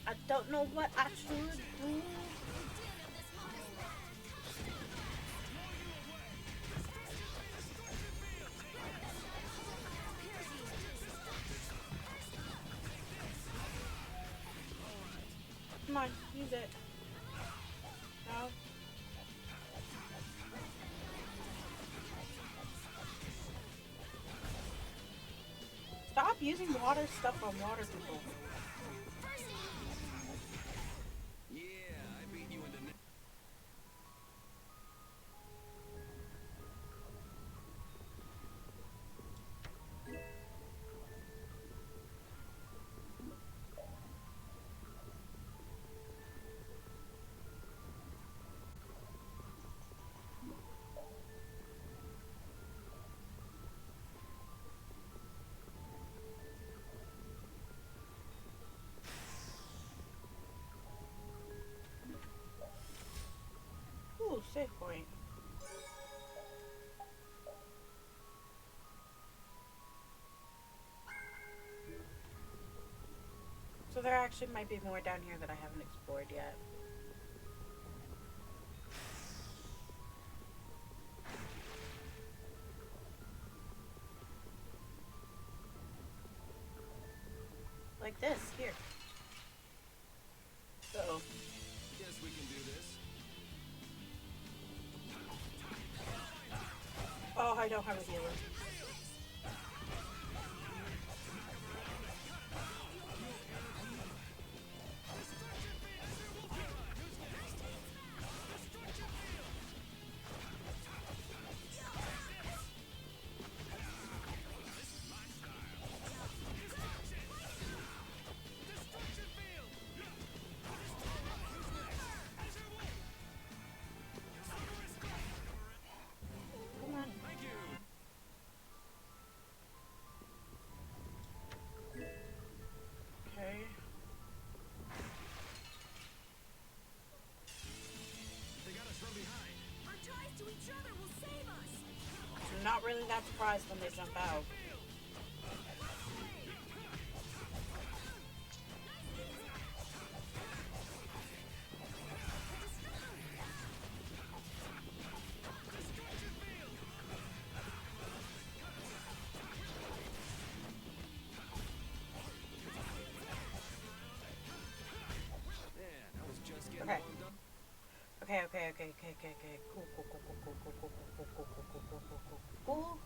I don't know what I should do. Come on, use it. No. Stop using water stuff on water people. Yeah, I beat you into... Ooh, save point. So there actually might be more down here that I haven't explored yet. Like this, here. So, Guess we can do this. oh, I don't have a healer. I'm not really that surprised when they jump out. Okay. Cool.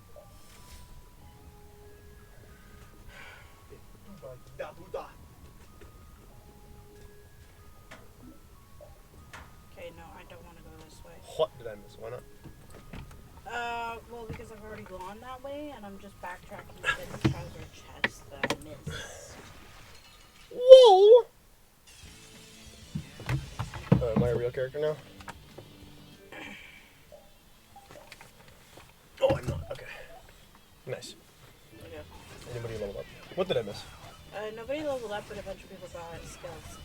Okay, no, I don't want to go this way. What did I miss? Why not? Well, because I've already gone that way, and I'm just backtracking to get the treasure chest that I missed. Whoa! Am I a real character now? Oh, I'm not. Okay. Nice. Okay. Anybody level up? What did I miss? Nobody leveled up, but a bunch of people got skills.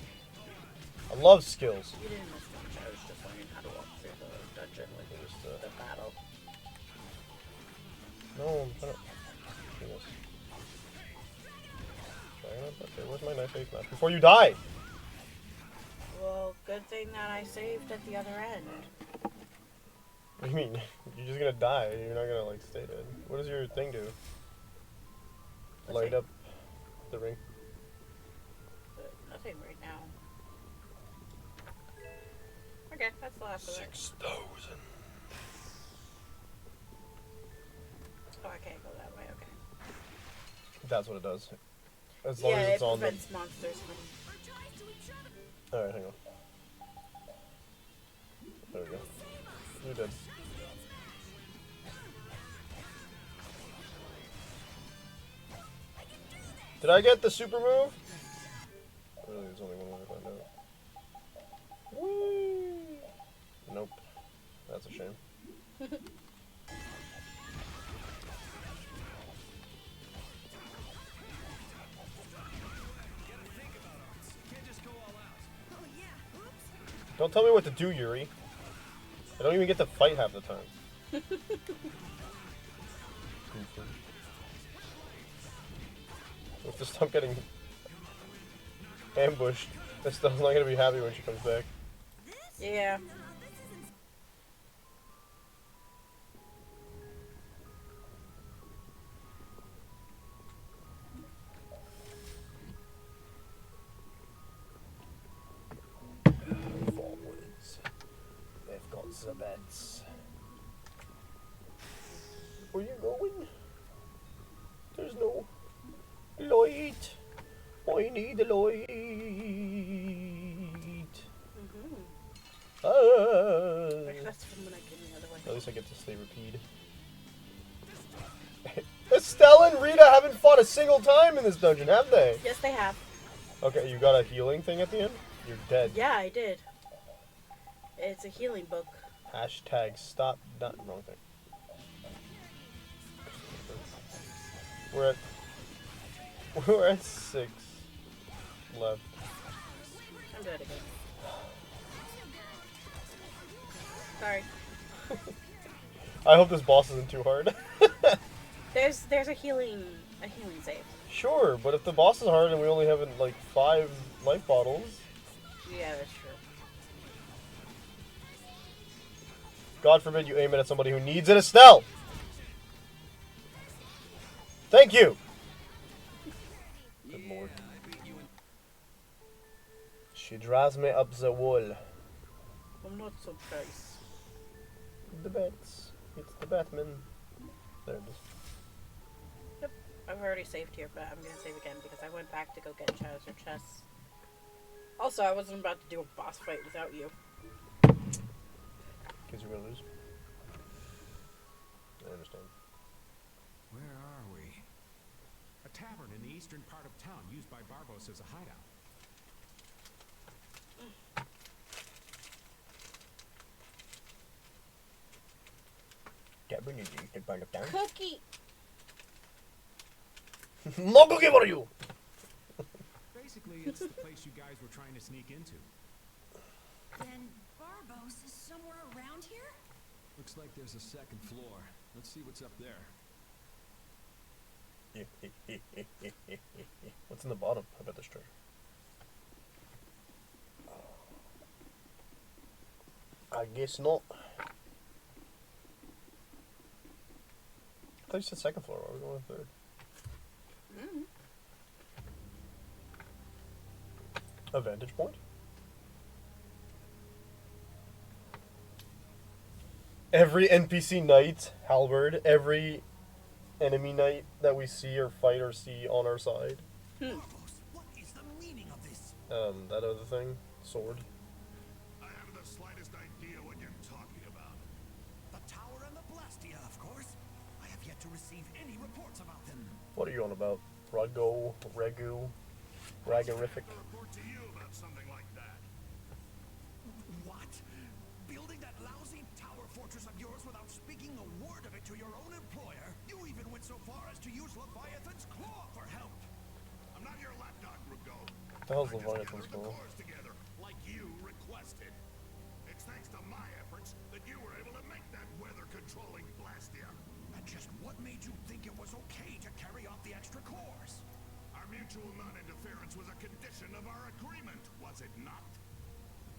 I love skills. You didn't miss much. I was just learning how to walk through the dungeon with the battle. No, I'm trying to do this. Okay, where's my knife face match? Before you die! Well, good thing that I saved at the other end. What do you mean? You're just gonna die. You're not gonna, like, stay dead. What does your thing do? Light up the ring. Nothing right now. Okay, that's the last of it. 6,000. Oh, I can't go that way, okay. That's what it does. As long as it's on the... it prevents monsters from... Alright, hang on. There we go. You're dead. Did I get the super move? Really, there's only one way to find out. Whee! Nope. That's a shame. Don't tell me what to do, Yuri. I don't even get to fight half the time. If to stop getting ambushed, Estelle's not gonna be happy when she comes back. Yeah. Forwards. They've got the bets. Where you going? There's no light. I need the light. That's from when I came the other way. At least I get to stay repeat. Estelle and Rita haven't fought a single time in this dungeon, have they? Yes, they have. Okay, you got a healing thing at the end? You're dead. Yeah, I did. It's a healing book. Hashtag stop. Not wrong thing. We're at 6 left. I'm dead again. Sorry. I hope this boss isn't too hard. There's a healing save. Sure, but if the boss is hard and we only have like 5 life bottles. Yeah, that's true. God forbid you aim it at somebody who needs it, Estelle! Thank you! Good lord. She drives me up the wall. I'm not surprised. The bats. It's the Batman. There it is. Yep. I've already saved here, but I'm gonna save again because I went back to go get treasure chests. Also, I wasn't about to do a boss fight without you. Because you're gonna lose. I understand. Where are we? A tavern in the eastern part of town used by Barbos as a hideout. Tavern in the eastern part of town? Cookie! No cookie for you! Basically, it's the place you guys were trying to sneak into. Then Barbos is somewhere around here? Looks like there's a second floor. Let's see what's up there. What's in the bottom? I bet there's treasure. I guess not. I thought you said second floor. Why are we going to third? A vantage point? Every NPC knight, halberd, every enemy knight that we see or fight or see on our side. Barbos, what is the meaning of this? That other thing, sword. I haven't the slightest idea what you're talking about. The tower and the Blastia, of course. I have yet to receive any reports about them. What are you on about? Ruggo, Regu, Ragorific. A report to you about something like that. What? Building that lousy tower fortress of yours without speaking a word of it to your own employer? You even went so far as to use Leviathan's claw for help. I'm not your lapdog, Rugo. What the hell's I just Leviathan's gathered the claw? cores together, like you requested. It's thanks to my efforts that you were able to make that weather-controlling Blastia. And just what made you think it was okay to carry out the extra cores? Our mutual non-interference was a condition of our agreement, was it not?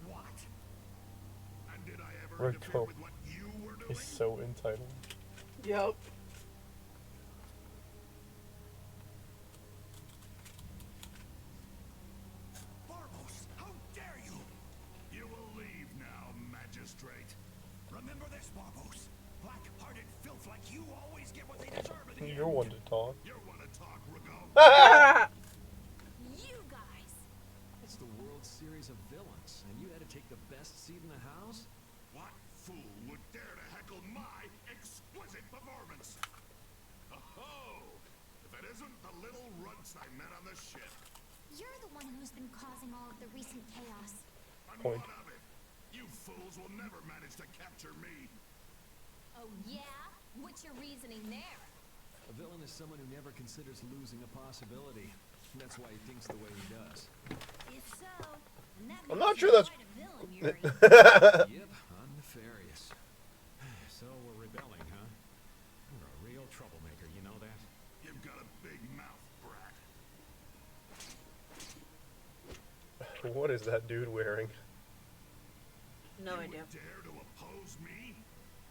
What? And did I ever Rugo. interfere with what you were doing? He's so entitled. Yep. Barbos, how dare you! You will leave now, Magistrate. Remember this, Barbos. Black-hearted filth like you always get what they deserve in the You're end. one to talk. You're one to talk, Rugo. You guys. It's the World Series of Villains, and you had to take the best seat in the house? What fool would dare to heckle my exquisite performance? Oh, if it isn't the little runts I met on the ship. You're the one who's been causing all of the recent chaos. And Point. what of it? You fools will never manage to capture me. Oh yeah? What's your reasoning there? A villain is someone who never considers losing a possibility. That's why he thinks the way he does. If so, then that I'm makes not you sure that's- quite a villain, Yuri. Yep, I'm nefarious. So we're rebelling, huh? You're a real troublemaker, you know that? You've got a big mouth, brat. What is that dude wearing? No You idea. would dare to oppose me?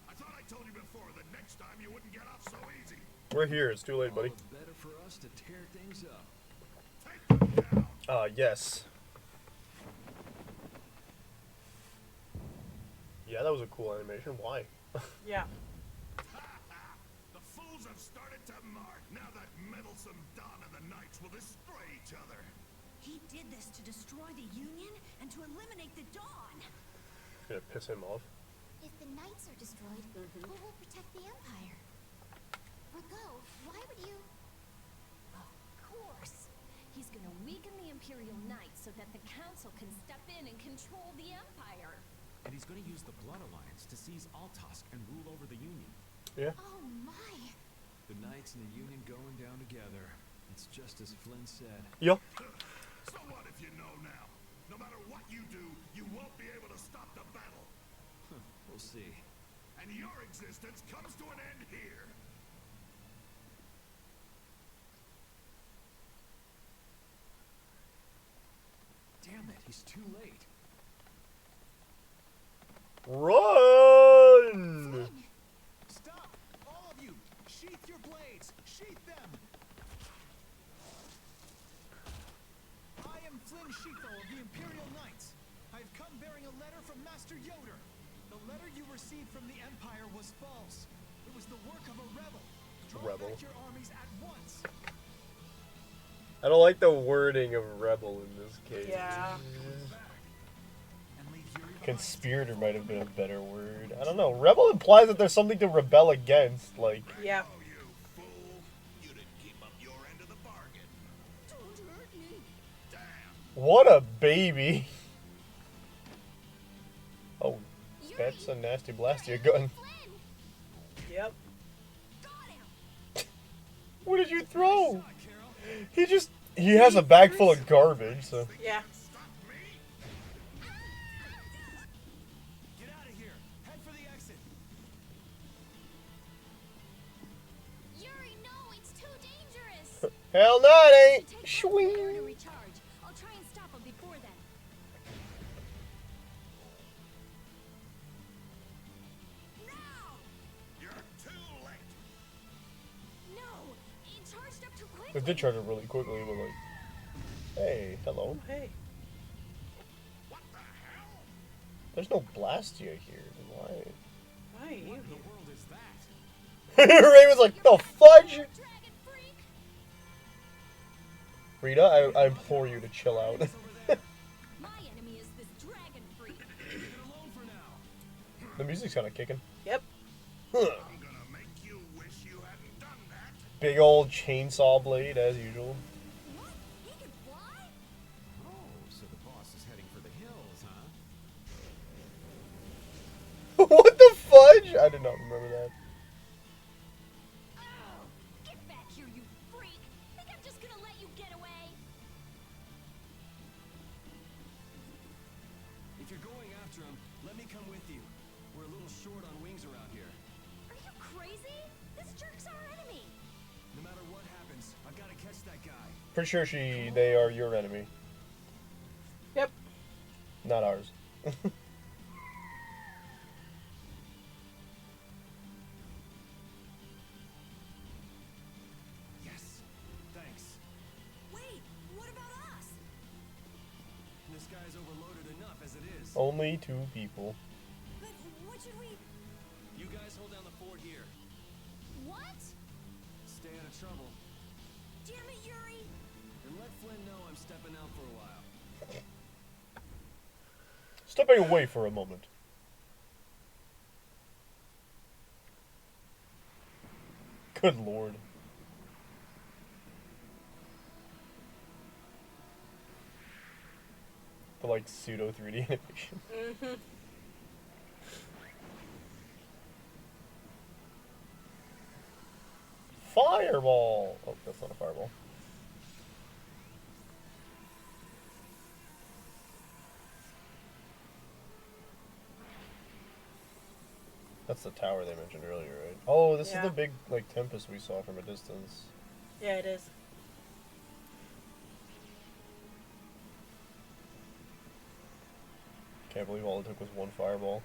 I thought I told you before that next time you wouldn't get off so easy. We're here. It's too late, All buddy. the better for us to tear things up. Take them down. Yes. Yeah, that was a cool animation. Why? Yeah. The fools have started to mark. Now that meddlesome Dawn and the Knights will destroy each other. He did this to destroy the Union and to eliminate the Dawn. Gonna piss him off. If the knights are destroyed, who will protect the Empire? Rago, why would you... Of course. He's gonna weaken the Imperial Knights so that the Council can step in and control the Empire. And he's going to use the Blood Alliance to seize Altosk and rule over the Union. Yeah. Oh my. The Knights and the Union going down together. It's just as Flynn said. Yeah. So what if you know now? No matter what you do, you won't be able to stop the battle. We'll see. And your existence comes to an end here. Damn it, he's too late. Run! Stop! All of you! Sheath your blades! Sheath them! I am Flynn Sheathel of the Imperial Knights. I've come bearing a letter from Master Yoder. The letter you received from the Empire was false. It was the work of a rebel. Draw Rebel. back your armies at once. I don't like the wording of rebel in this case. Yeah. And leave Yuri behind. Conspirator might have been a better word. I don't know. Rebel implies that there's something to rebel against. Like, Yeah. Oh, you fool. You didn't keep up your end of the bargain. Don't hurt me. Damn. what a baby. Oh, Yuri, that's a nasty you're Blastia aiming gun. at Flynn. Yep. Got him. What did you throw? Shot, Carol. He has a bag full of garbage, so. Yeah. Stop me. Get out of here. Head for the exit. Hell no, it ain't. It takes half an hour to Shwing. recharge. I'll try and stop him before then. Now! You're too late. No, it charged up too quickly. It did charge it really quickly, but like, hey, hello. Hey. What the hell? There's no Blastia here. Why? Why are you What in the here? world is that? Ray was like, the fudge? Dragon freak. Rita, I implore you to chill out. My enemy is this dragon freak. Leave it alone for now. The music's kind of kicking. Yep. Huh. I'm gonna make you wish you hadn't done that. Big old chainsaw blade, as usual. What? He can fly? Oh, so the boss is heading for the hills, huh? What the fudge? I did not remember that. Oh, get back here, you freak. Think I'm just gonna let you get away? If you're going after him, let me come with you. We're a little short on wings around here. Are you crazy? This jerk's our enemy. No matter what happens, I've got to catch that guy. Pretty sure they are your enemy, Yep. not ours. Yes. Thanks. Wait, what about us? This guy's overloaded enough as it is. Only 2 people. But what should we... You guys hold down the fort here. What? Stay out of trouble. Damn it, Yuri! And let Flynn know I'm stepping out for a while. Stepping away for a moment. Good lord. The like pseudo 3D animation. Mm-hmm. Fireball! Oh, that's not a fireball. That's the tower they mentioned earlier, right? Oh, this is Yeah. the big like tempest we saw from a distance. Yeah, it is. Can't believe all it took was 1 fireball.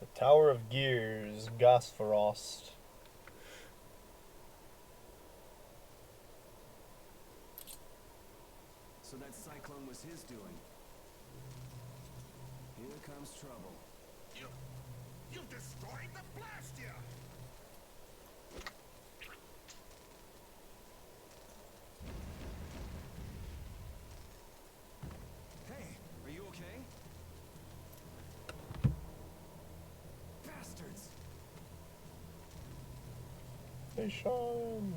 The Tower of Gears, Gosfrost. So that cyclone was his doing. Here comes trouble. You destroyed the Blastia. Hey, are you okay? Bastards! They shone.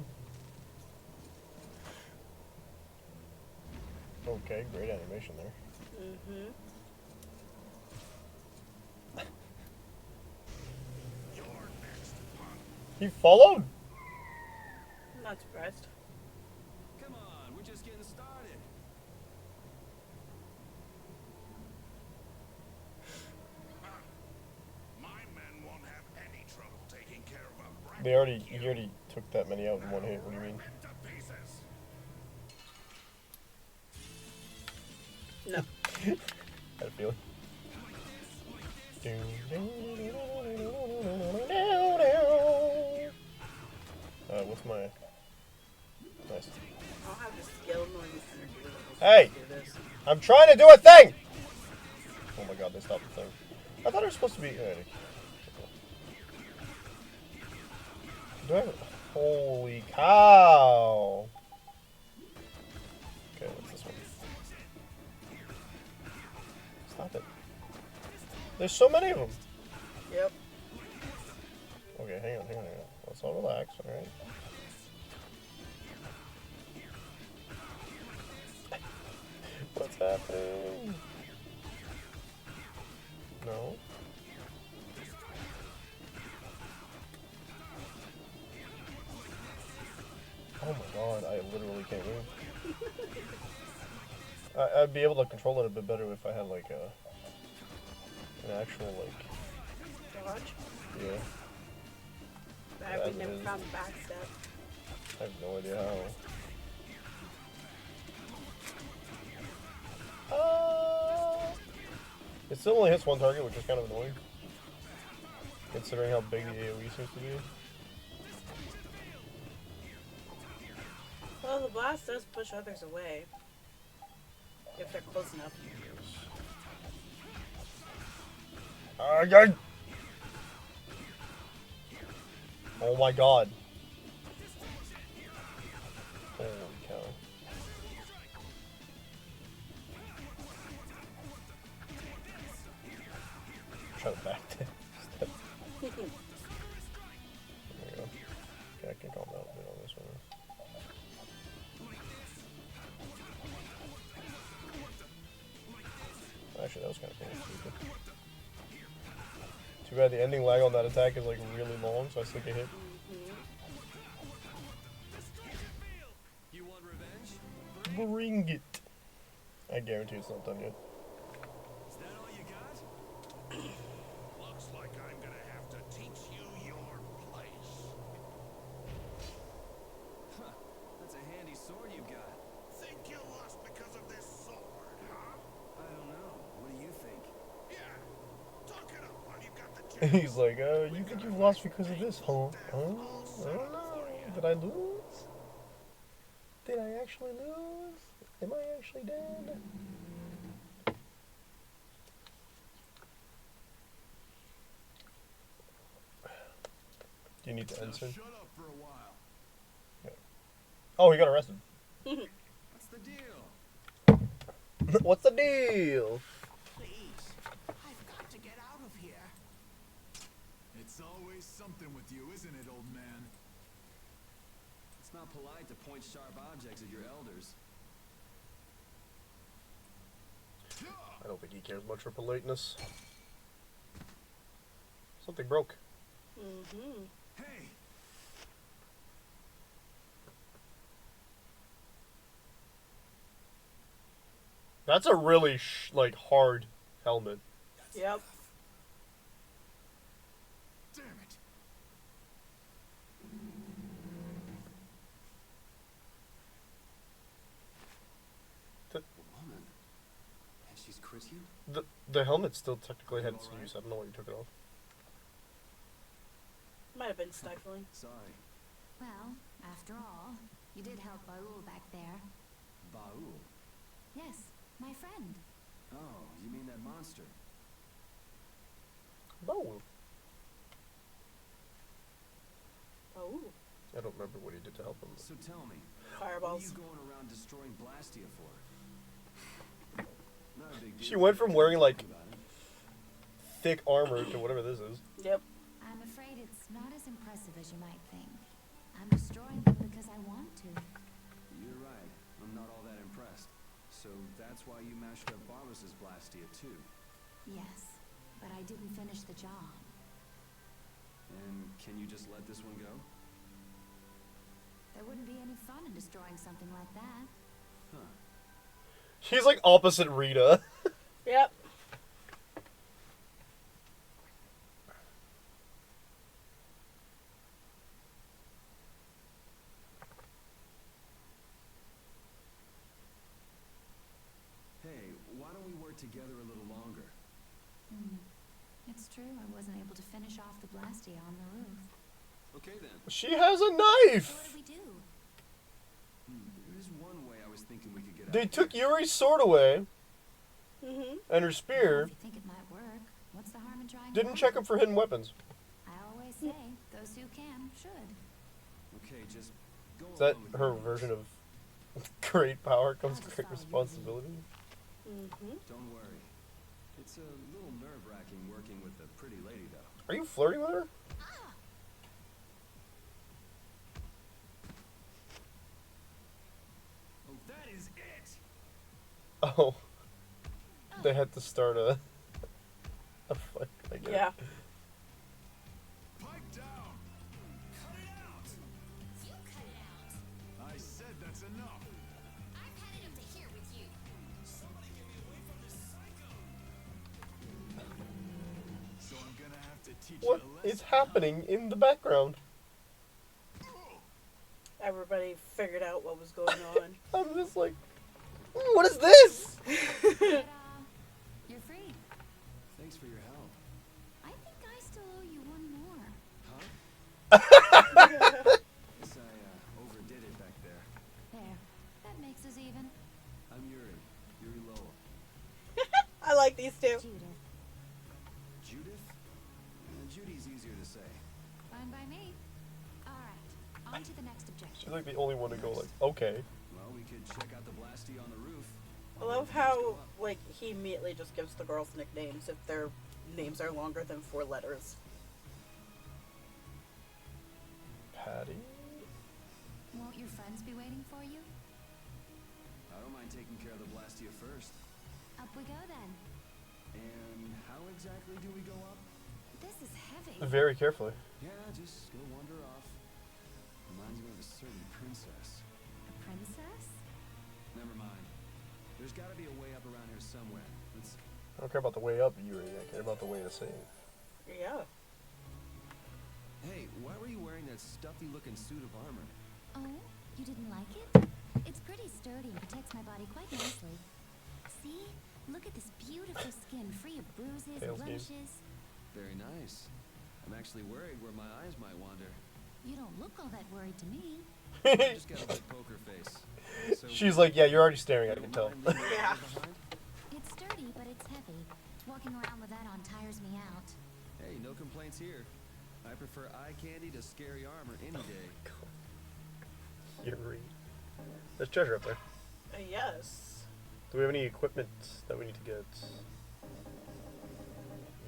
Okay, great animation there. Mm-hmm. You're next, punk. He followed? I'm not surprised. Come on, we're just getting started. My men won't have any trouble taking care of a brat. He already took that many out in one hit. What do you mean? Rip it to pieces. No. Had a feeling. What's my... Nice. I don't have the skill nor the energy levels Hey! to do this. I'm trying to do a thing! Oh my god, they stopped the thing. I thought it was supposed to be... Do I have... Holy cow! Okay, what's this one? Stop it. There's so many of them. Yep. Okay, hang on. Let's all relax, alright? What's happening? No? Oh my god, I literally can't move. I'd be able to control it a bit better if I had like an actual like. Dodge. Yeah. But we As never is. found the back step. I have no idea how. It still only hits one target, which is kind of annoying. Considering how big the AoE seems to be. Well, the blast does push others away. If they're close enough. God. Oh my god. Holy cow. Try to back step. There we go. Okay, I can calm down a bit on this one. Actually, that was kind of cool. Too bad the ending lag on that attack is like really long, so I still get hit. You want revenge? Bring it. I guarantee it's not done yet. Is that all you got? Looks like I'm gonna have to teach you your place. Huh. That's a handy sword you've got. Think you lost because of this sword, huh? I don't know. What do you think? Yeah. Talk it up while you've got the chance. He's like, you think you've lost because of this, huh? I don't know. Did I lose? Did I actually lose? Am I actually dead? Do you need to answer? Shut up for a while. Oh, he got arrested. What's the deal? What's the deal? Please, I've got to get out of here. It's always something with you, isn't it, old man? It's not polite to point sharp objects at your elders. I don't think he cares much for politeness. Something broke. Mm-hmm. Hey, That's a really like hard helmet. Yep. damn it. Woman. And she's Christian? The helmet still technically had its use. I don't know why you took it off. Might have been stifling. Sorry. Well, after all, you did help Baul back there. Baul? Yes, my friend. Oh, you mean that monster? No. Oh, I don't remember what he did to help him. So tell me, what are fireballs. you going around destroying Blastia for? Not a big deal. She went from wearing like About it. thick armor to whatever this is. Yep. I'm afraid it's not as impressive as you might think. I'm destroying them because I want to. You're right. I'm not all that impressed. So that's why you mashed up Barbos's Blastia too. Yes, but I didn't finish the job. And can you just let this one go? There wouldn't be any fun in destroying something like that. Huh. She's like opposite Rita. Yep. Hey, why don't we work together a little longer? It's true, I wasn't able to finish off the Blastia on the roof. Okay then. She has a So what knife. do we do? There's one way I was thinking we could get out. They of took here. Yuri's sword away Mm-hmm. and her Well, spear. if you think it might work, what's the harm in trying? Didn't it check out? them for hidden weapons. I always say, those who can, should. Okay, just go Is that along with her your plans. version of great power comes I'll just great follow you. responsibility? Mm-hmm. Don't worry. It's a little nerve-wracking working with a pretty lady, though. Are you flirting with her? Oh, that is it. Oh. They had to start a fight. I get it. Yeah. Pipe down. Cut it out. You cut it out. I said that's enough. I've had enough to hear with you. teach What you a lesson. is happening in the background? Everybody figured out what was going on. I'm just like, what is this? Ta-da! You're free. Thanks for your help. I think I still owe you one more. Huh? Guess I overdid it back there. There. That makes us even. I'm Yuri. Yuri Lowell. I like these two. Judith. Judith? Judy's easier to say. Fine by me. Alright. On to the next objective. She's like the only one to go like, okay. Well, we could check out the Blastia on the roof. I love how, like, he immediately just gives the girls nicknames if their names are longer than 4 letters. Patty? Won't your friends be waiting for you? I don't mind taking care of the Blastia first. Up we go then. And how exactly do we go up? This is heavy. Very carefully. Yeah, just go wander off. Reminds me of a certain princess. A princess? Never mind. There's gotta be a way up around here somewhere. Let's... I don't care about the way up, Yuri. I care about the way to save. Yeah. Hey, why were you wearing that stuffy-looking suit of armor? Oh, you didn't like it? It's pretty sturdy and protects my body quite nicely. See? Look at this beautiful skin, free of bruises and Tails game. blemishes. Very nice. I'm actually worried where my eyes might wander. You don't look all that worried to me. I just got a big poker face. So, She's like, yeah, you're already staring, I you can don't tell. mind leaving Yeah. anything behind? It's sturdy, but it's heavy. Walking around with that on tires me out. Hey, no complaints here. I prefer eye candy to scary armor any day. Yuri. There's treasure up there. Yes. Do we have any equipment that we need to get?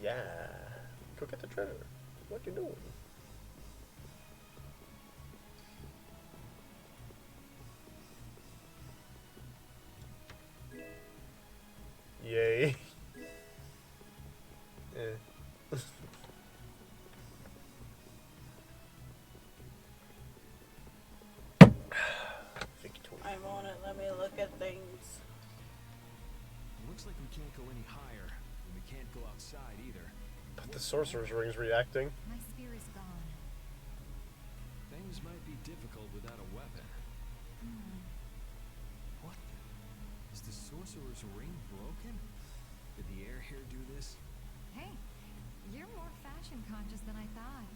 Yeah. Go get the treasure. What you doing? Yay. Eh. Victory. I'm on it. Let me look at things. Looks like we can't go any higher, and we can't go outside either. But the sorcerer's ring's reacting. My spear is gone. Things might be difficult without a weapon. What? Is the sorcerer's ring broken? Did the air here do this? Hey, you're more fashion conscious than I thought.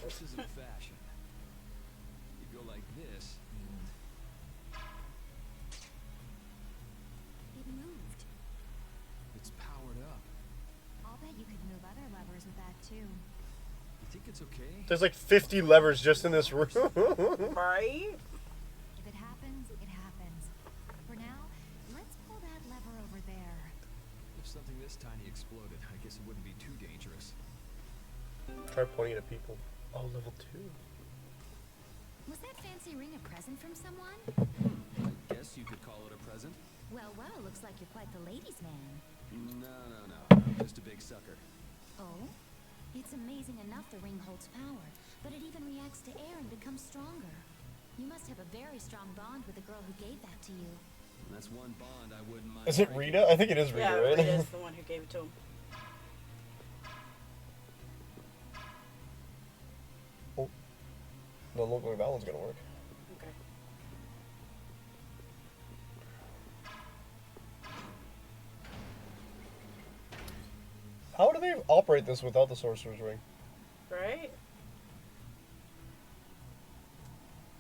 This isn't fashion. You go like this, and It moved. It's powered up. I'll bet you could move other levers with that too. you think it's okay? There's like 50 levers just in this room. Right? If it happens, it happens. For now, let's pull that lever over there. If something this tiny exploded, I guess it wouldn't be too dangerous. Try pointing at people. Oh, level 2. Was that fancy ring a present from someone? I guess you could call it a present. Well, looks like you're quite the ladies' man. No. I'm just a big sucker. Oh? It's amazing enough the ring holds power, but it even reacts to air and becomes stronger. You must have a very strong bond with the girl who gave that to you. And that's one bond I wouldn't mind. Is it breaking. Rita? I think it is Rita, Yeah, right? Rita's the one who gave it to him. Oh. Doesn't look like that one's gonna work. Okay. How do they operate this without the sorcerer's ring? Right?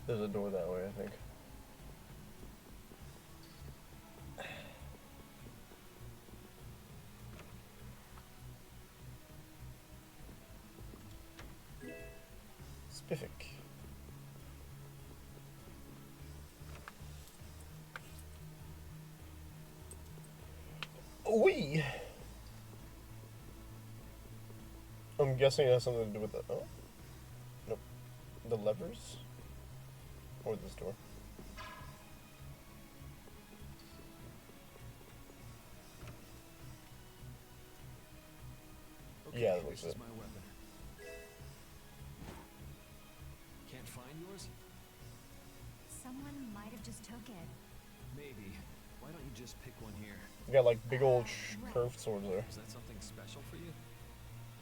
There's a door that way, I think. Spiffik. Wee. I'm guessing it has something to do with the. Oh? Nope. The levers? Or this door? Okay, Yeah, that looks this is it. my weapon. Can't find yours? Someone might have just took it. Maybe. Why don't you just pick one here? You got like big old curved swords there. Is that something special for you?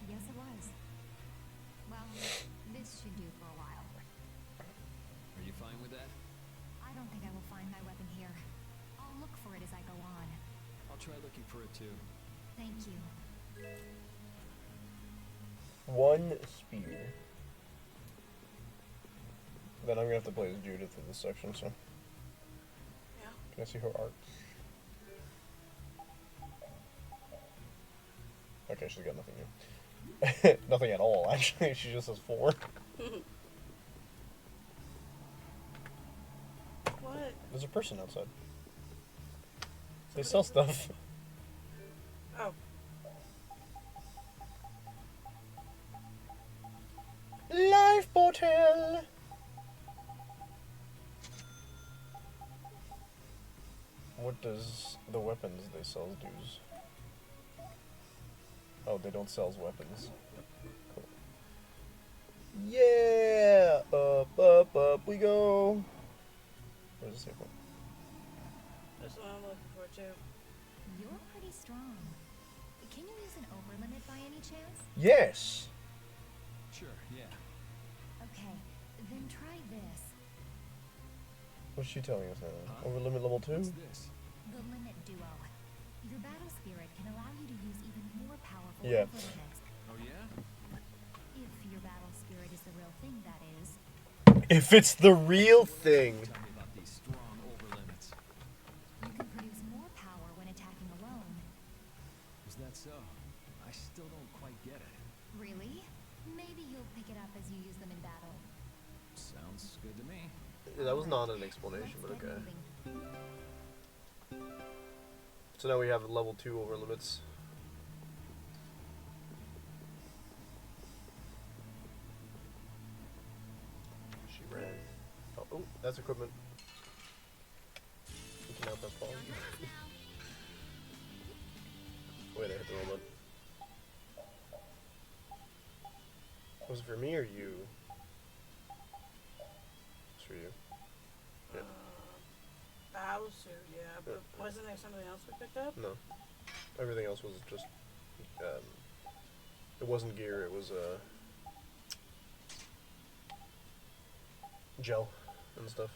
Yes, it was. try looking for it too. Thank you. 1 spear. Then I'm gonna have to play as Judith in this section, so. Yeah. Can I see her art? Okay, she's got nothing new. Nothing at all, actually. She just has 4. What? There's a person outside. They sell stuff. Oh. Life Hotel! What does the weapons they sell do? Oh, they don't sell weapons. Cool. Yeah! Up we go! Where's the safe one? That's what I'm looking for too. You're pretty strong. Can you use an overlimit by any chance? Yes! Sure, yeah. Okay, then try this. What's she telling us now? Huh? Over limit level 2? What's this? The Limit Duo. Your battle spirit can allow you to use even more powerful Yeah. overlimits. Oh yeah? If your battle spirit is the real thing, that is. If it's the real thing! Tell me about these strong overlimits. You can produce more power when attacking alone. Is that so? I still don't quite get it. Really? Maybe you'll pick it up as you use them in battle. Sounds good to me. That was not an explanation, Let's but get okay. moving. So now we have level 2 over limits. She ran. Oh, that's equipment. You can now press pause. Wait, I hit the wrong button. Was it for me or you? It's for you. Yeah. Bowser, yeah, but wasn't there something else we picked up? No. Everything else was just, it wasn't gear, it was, gel and stuff.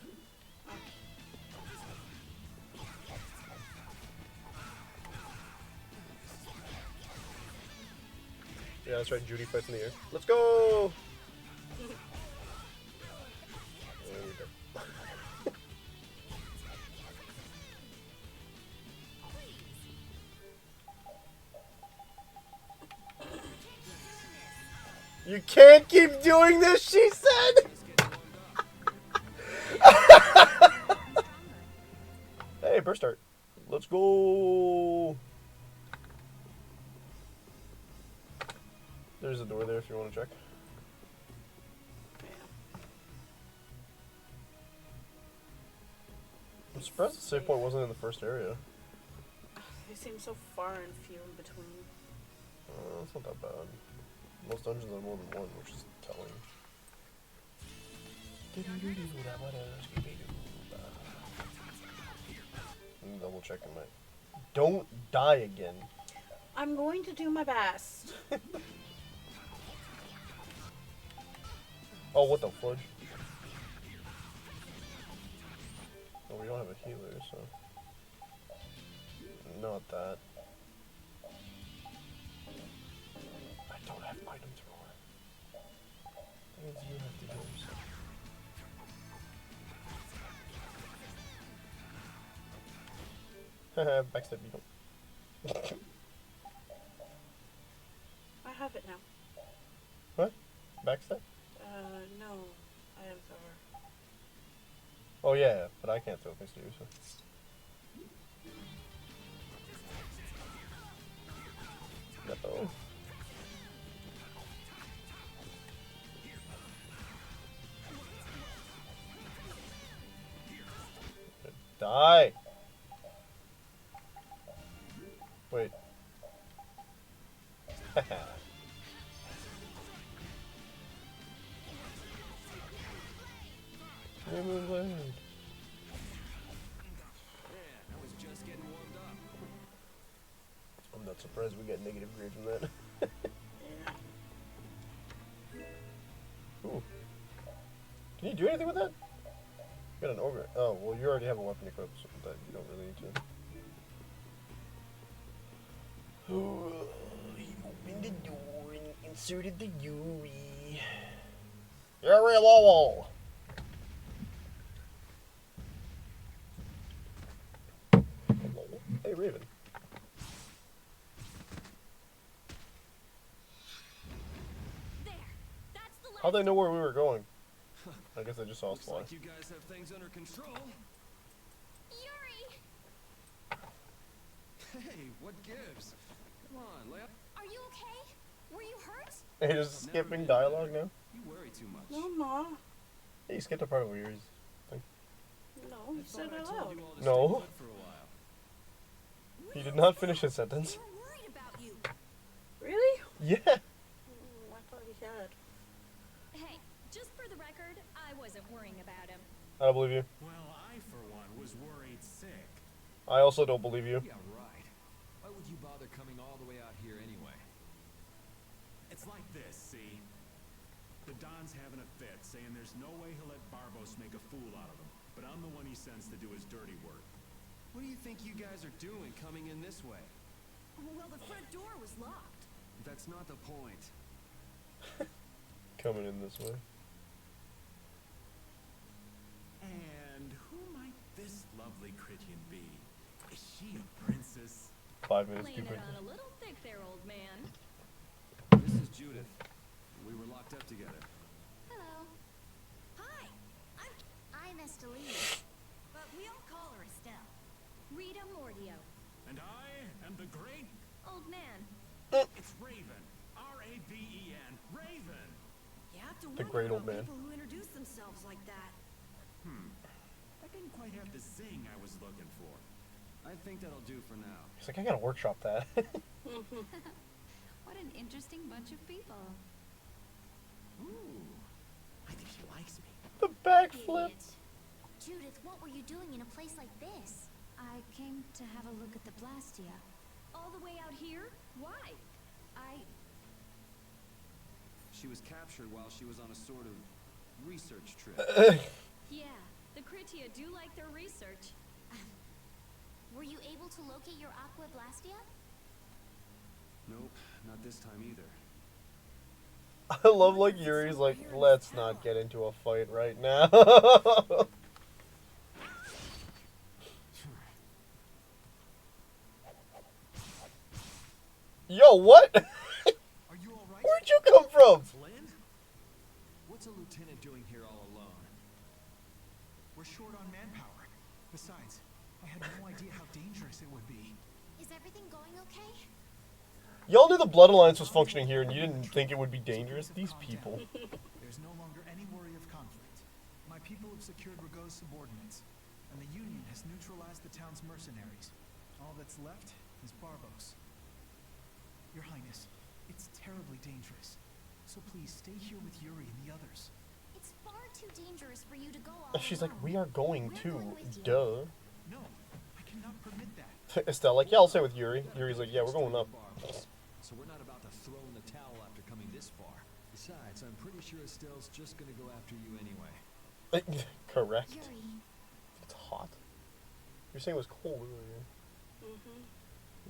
Yeah, that's right, Judy fights in the air. Let's go! There we go. You can't keep doing this, she said! Hey, burst art. Let's go! There's a door there if you want to check. I'm surprised the save point wasn't in the first area. They seem so far and few in between. That's not that bad. Most dungeons have more than one, which is telling. I'm double checking my. Don't die again. I'm going to do my best. Oh, what the fudge? Well, we don't have a healer, so. Not that. I don't have item thrower. That means you have to do yourself. Haha, backstep you don't. I have it now. What? Backstep? No. I am thrower. Oh yeah, but I can't throw things to you, so. No. Die! Wait. Demon Blade. Man, I was just getting warmed up. I'm not surprised we got negative grade from that. Ooh. Can you do anything with that? You got an ogre. Oh, well, you already have a weapon equipped, so that you don't really need to. He opened the door and inserted the Yuri. Yuri Lowell. Hello? Hey, Raven. There. That's the last. How'd they know where we were going? I guess they just saw us Looks fly. like you guys have things under control. Yuri! Hey, what gives? Come on, lay up. Are you okay? Were you hurt? Hey, just skipping dialogue now? You worry too much. No, Ma. Hey, you skipped a part of Yuri's thing. No, you said I it told out. you all to No. stay put for a while. He did not finish his sentence. We were worried about you. Really? Yeah. I thought he had. Hey, just for the record, I wasn't worrying about him. I don't believe you. Well, I, for one, was worried sick. I also don't believe you. Yeah, right. Why would you bother coming all the way out here anyway? It's like this, see? The Don's having a fit, saying there's no way he'll let Barbos make a fool out of him. But I'm the one he sends to do his dirty work. What do you think you guys are doing coming in this way? Well, the front door was locked. That's not the point. Coming in this way. And who might this lovely Critian be? Is she a princess? 5 minutes Laying too it quick. on a little thick there, old man. This is Judith. We were locked up together. Hello. Hi, I'm Estelle. but we all call her Estelle. Rita Mordio. And I am the great... Old man. It's Raven. R-A-V-E-N. Raven! You have to The wonder great old about man. people who introduce themselves like that. That didn't quite have the zing I was looking for. I think that'll do for now. He's like, I gotta workshop that. What an interesting bunch of people. Ooh. I think she likes me. The backflip. Judith, what were you doing in a place like this? I came to have a look at the Blastia. All the way out here? Why? She was captured while she was on a sort of research trip. Yeah, the Critia do like their research. Were you able to locate your Aqua Blastia? Nope, not this time either. I love like Yuri's like, let's not get into a fight right now. Yo, what? Are you all right? Where'd you come from? Flynn? What's a lieutenant doing here all alone? We're short on manpower. Besides, I had no idea how dangerous it would be. Is everything going okay? Y'all knew the Blood Alliance was functioning here and you didn't think it would be dangerous? These people. There's no longer any worry of conflict. My people have secured Rigaud's subordinates, and the Union has neutralized the town's mercenaries. All that's left is Barbos. Your Highness, it's terribly dangerous. So please stay here with Yuri and the others. It's far too dangerous for you to go all She's like, alone. we are going We're to. going with you. Duh. No, I cannot permit that. Estelle like, yeah, I'll stay with Yuri. Yuri's like, yeah, we're going up. Barbos. So we're not about to throw in the towel after coming this far. Besides, I'm pretty sure Estelle's just gonna go after you anyway. Correct. Yuri, It's hot. You're saying it was cold earlier.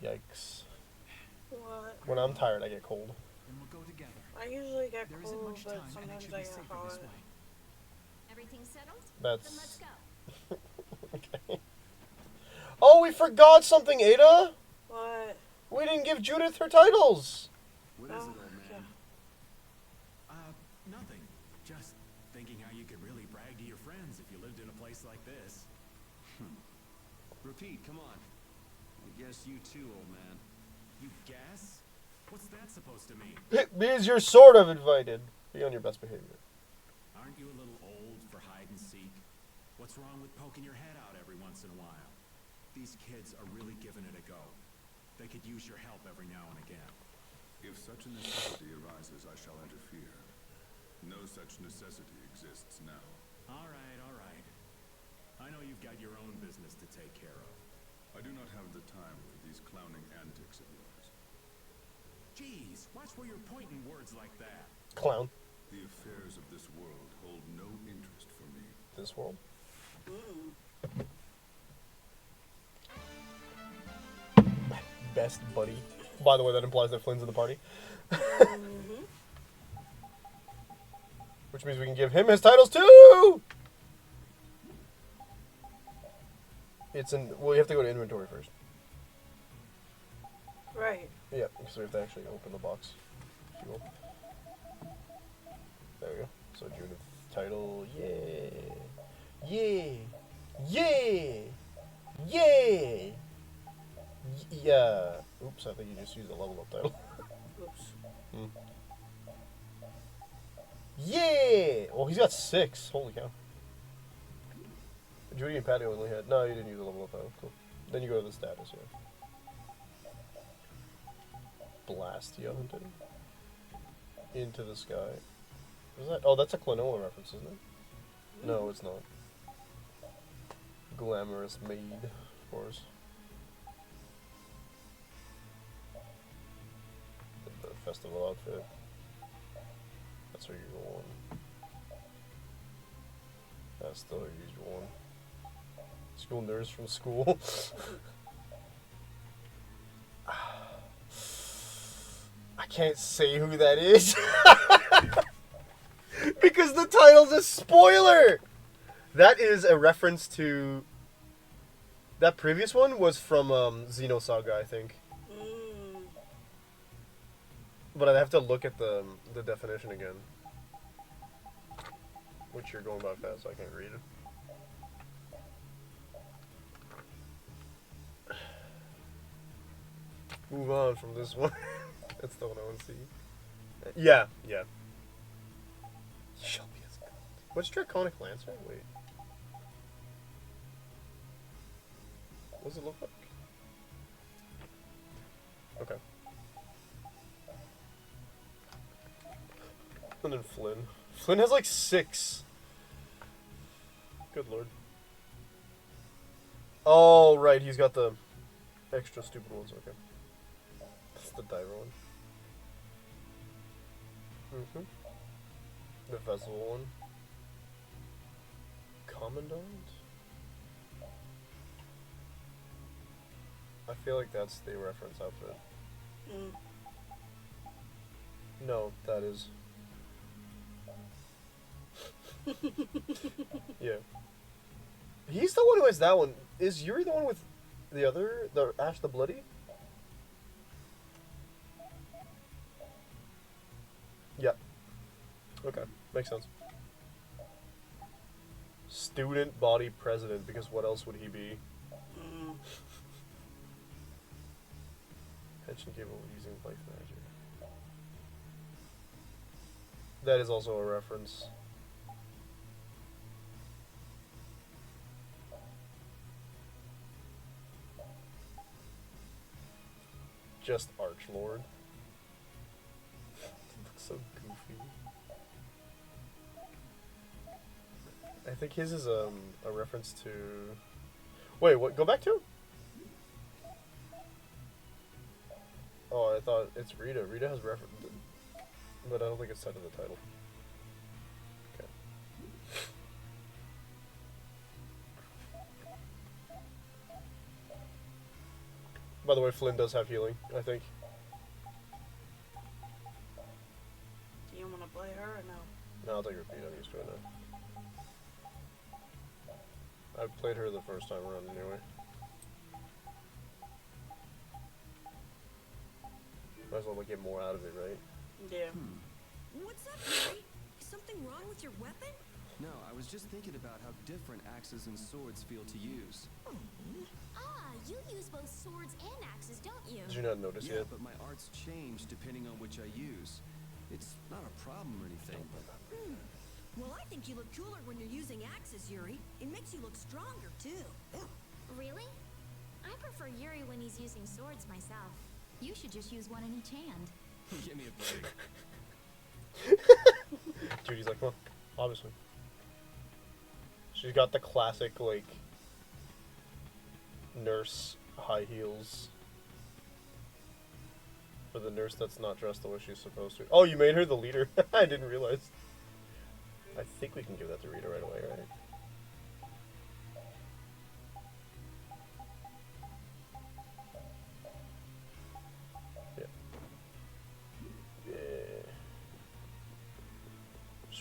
Yikes. What? When I'm tired, I get cold. Then we'll go together. I usually get There isn't cold, much but time, and it sometimes should I be get safer hot. this way. everything settled? That's... Then let's go. Okay. Oh, we forgot something, Ada! What? We didn't give Judith her titles! What is it, Oh, old man? Nothing. Just thinking how you could really brag to your friends if you lived in a place like this. Repeat, come on. I guess you too, old man. You guess? What's that supposed to mean? It means you're sort of invited. Be on your best behavior. Aren't you a little old for hide and seek? What's wrong with poking your head out every once in a while? These kids are really giving it a go. They could use your help every now and again. If such a necessity arises, I shall interfere. No such necessity exists now. All right, all right. I know you've got your own business to take care of. I do not have the time for these clowning antics of yours. Jeez, watch where you're pointing words like that. Clown. The affairs of this world hold no interest for me. This world. Best buddy. By the way, that implies that Flynn's in the party. Which means we can give him his titles too! It's in... Well, you have to go to inventory first. Right. Yeah, so we have to actually open the box. If you will. There we go. So Judith title, yay! Yay! Yay! Yay! Yeah. Oops, I think you just used a level up title. Oops. Yeah! Well, he's got 6. Holy cow. Judy and Patty only had... No, you didn't use a level up title. Cool. Then you go to the status, yeah. Blastia hunted. Into the sky. Is that? Oh, that's a Klonoa reference, isn't it? No, it's not. Glamorous maid, of course. The festival outfit. That's her usual one. That's still her usual one. School nurse from school. I can't say who that is. Because the title's a spoiler! That is a reference to... That previous one was from Xenosaga, I think. But I'd have to look at the definition again. Which you're going by fast, so I can't read it. Move on from this one. That's the one I want to see. Yeah, yeah. Shelby is good. What's Draconic Lancer? Wait. What does it look like? Okay. And then Flynn. Flynn has like 6. Good lord. Oh, right. He's got the extra stupid ones. Okay. That's the diver one. The festival one. Commandant? I feel like that's the reference outfit. No, that is. Yeah. He's the one who has that one. Is Yuri the one with the other? The Ash the Bloody? Yeah. Okay. Makes sense. Student body president, because what else would he be? Pension capable of using life magic. That is also a reference. Just Archlord. Looks so goofy. I think his is a reference to... Wait, what? Go back to? Oh, I thought it's Rita. Rita has reference, but I don't think it's said in the title. Okay. By the way, Flynn does have healing, I think. Do you want to play her or no? No, I'll take repeat. I'm used to it now. I played her the first time around anyway. Might as well get more out of it, right? Yeah. What's up, Yuri? Is something wrong with your weapon? No, I was just thinking about how different axes and swords feel to use. Ah, you use both swords and axes, don't you? Did you not notice Yeah, yet? but my arts change depending on which I use. It's not a problem or anything, but... Well, I think you look cooler when you're using axes, Yuri. It makes you look stronger, too. Really? I prefer Yuri when he's using swords myself. You should just use one in each hand. Give me a break. Judy's like, well, obviously. She's got the classic, like, nurse high heels. For the nurse that's not dressed the way she's supposed to. Oh, you made her the leader. I didn't realize. I think we can give that to Rita right away, right?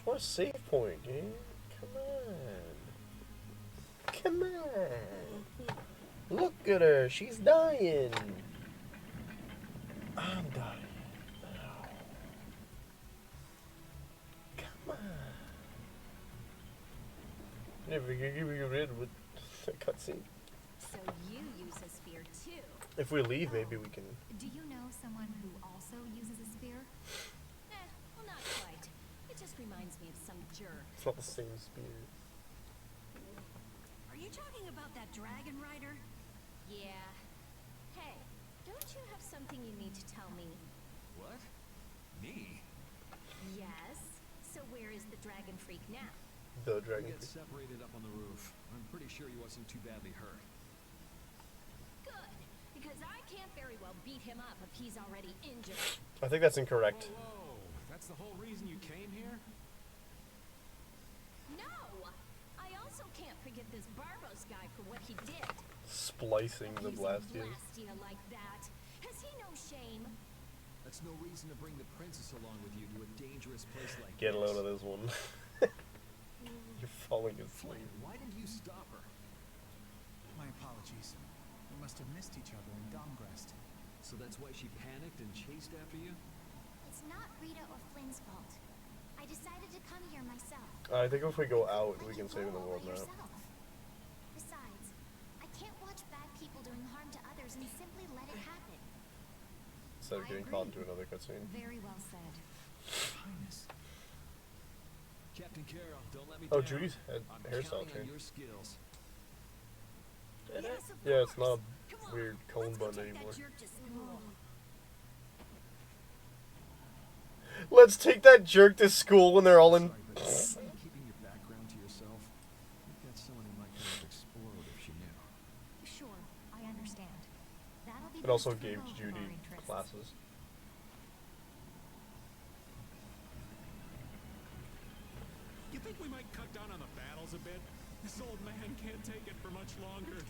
just want a save point, dude. Come on. Come on. Look at her. She's dying. I'm dying. Ow. Come on. Never get rid with the cutscene. So you use a spear too. If we leave, maybe we can. Do you know someone who also uses a spear? Well, not quite. It just reminds me of some jerk. It's not the same spear. Are you talking about that dragon rider? Yeah. Hey, don't you have something you need to tell me? What? Me? Yes. So where is the dragon freak now? The We dragon. got separated up on the roof. I'm pretty sure he wasn't too badly hurt. Good, because I can't very well beat him up if he's already injured. I think that's incorrect. Whoa, that's the whole reason you came here? No! I also can't forgive this Barbos guy for what he did. Splicing the Using Blastias. Blastia like that. Has he no shame? That's no reason to bring the princess along with you to a dangerous place like Get a this. load of this one. You're falling asleep. Flynn, why didn't you stop her? My apologies. We must have missed each other in Domgrest. So that's why she panicked and chased after you? It's not Rita or Flynn's fault. I decided to come here myself. I think if we go out, we can save the world map. Besides, I can't watch bad people doing harm to others and simply let it happen. Instead of getting caught into another cutscene. Very well said. Highness. Captain Carroll, don't let me Oh, down. Judy's head I'm hairstyle counting on changed. your skills. Yes, of Yeah, it's course. not Come a on, weird cone let's go bun take anymore. That jerk to school. Let's take that jerk to school when they're all in. Sorry, but are you keeping your background to yourself? You've got someone who might kind of explode if she knew. Sure, I understand. That'll be It also best for gave both of Judy our interests. classes. You think we might cut down on the battles a bit? This old man can't take it for much longer.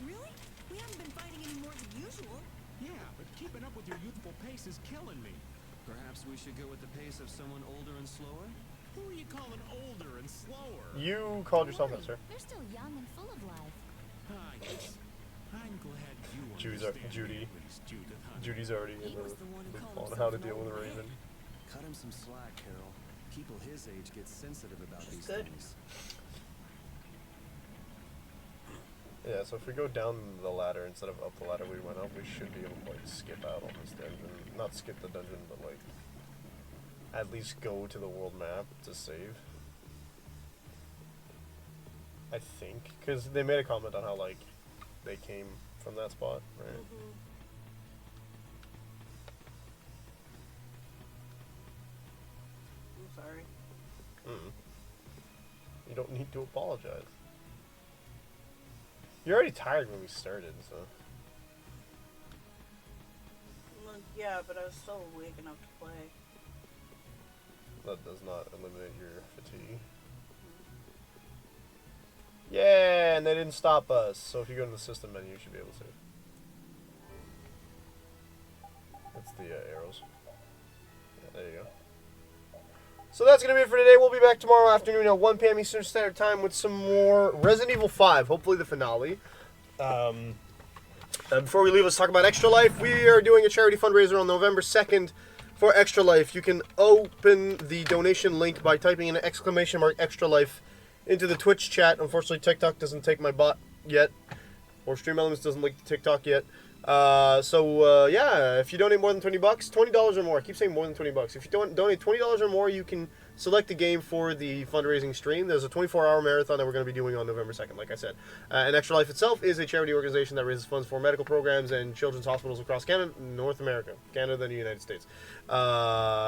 Really? We haven't been fighting any more than usual. Yeah, but keeping up with your youthful pace is killing me. Perhaps we should go with the pace of someone older and slower? Who are you calling older and slower? You called yourself that, Don't sir. worry, They're still young and full of life. Ah, yes. I'm glad you Judy's understand Judy. me at least, Judith, honey. Judy's already in He was the one who the called on how to himself an deal with old Raven. Cut him some slack, Carol. People his age get sensitive about these good. things. Yeah, so if we go down the ladder instead of up the ladder we went up, we should be able to like skip out on this dungeon. Not skip the dungeon, but like at least go to the world map to save. I think, because they made a comment on how like they came from that spot, right? I'm sorry. You don't need to apologize. You're already tired when we started, so. Well, yeah, but I was still awake enough to play. That does not eliminate your fatigue. Yeah, and they didn't stop us. So if you go to the system menu, you should be able to. That's the arrows. Yeah, there you go. So that's going to be it for today. We'll be back tomorrow afternoon at 1 p.m. Eastern Standard Time with some more Resident Evil 5. Hopefully the finale. Before we leave, let's talk about ExtraLife. We are doing a charity fundraiser on November 2nd for ExtraLife. You can open the donation link by typing in an exclamation mark ExtraLife into the Twitch chat. Unfortunately, TikTok doesn't take my bot yet. Or Stream Elements doesn't link to TikTok yet. Yeah, if you donate more than $20, $20 or more. I keep saying more than $20. If you donate $20 or more, you can select a game for the fundraising stream. There's a 24-hour marathon that we're going to be doing on November 2nd, like I said. And ExtraLife itself is a charity organization that raises funds for medical programs and children's hospitals across Canada, North America, Canada, and the United States,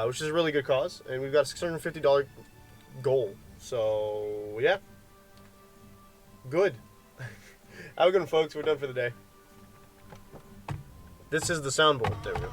which is a really good cause. And we've got a $650 goal. So, yeah. Good. Have a good one, folks. We're done for the day. This is the soundboard. There we go.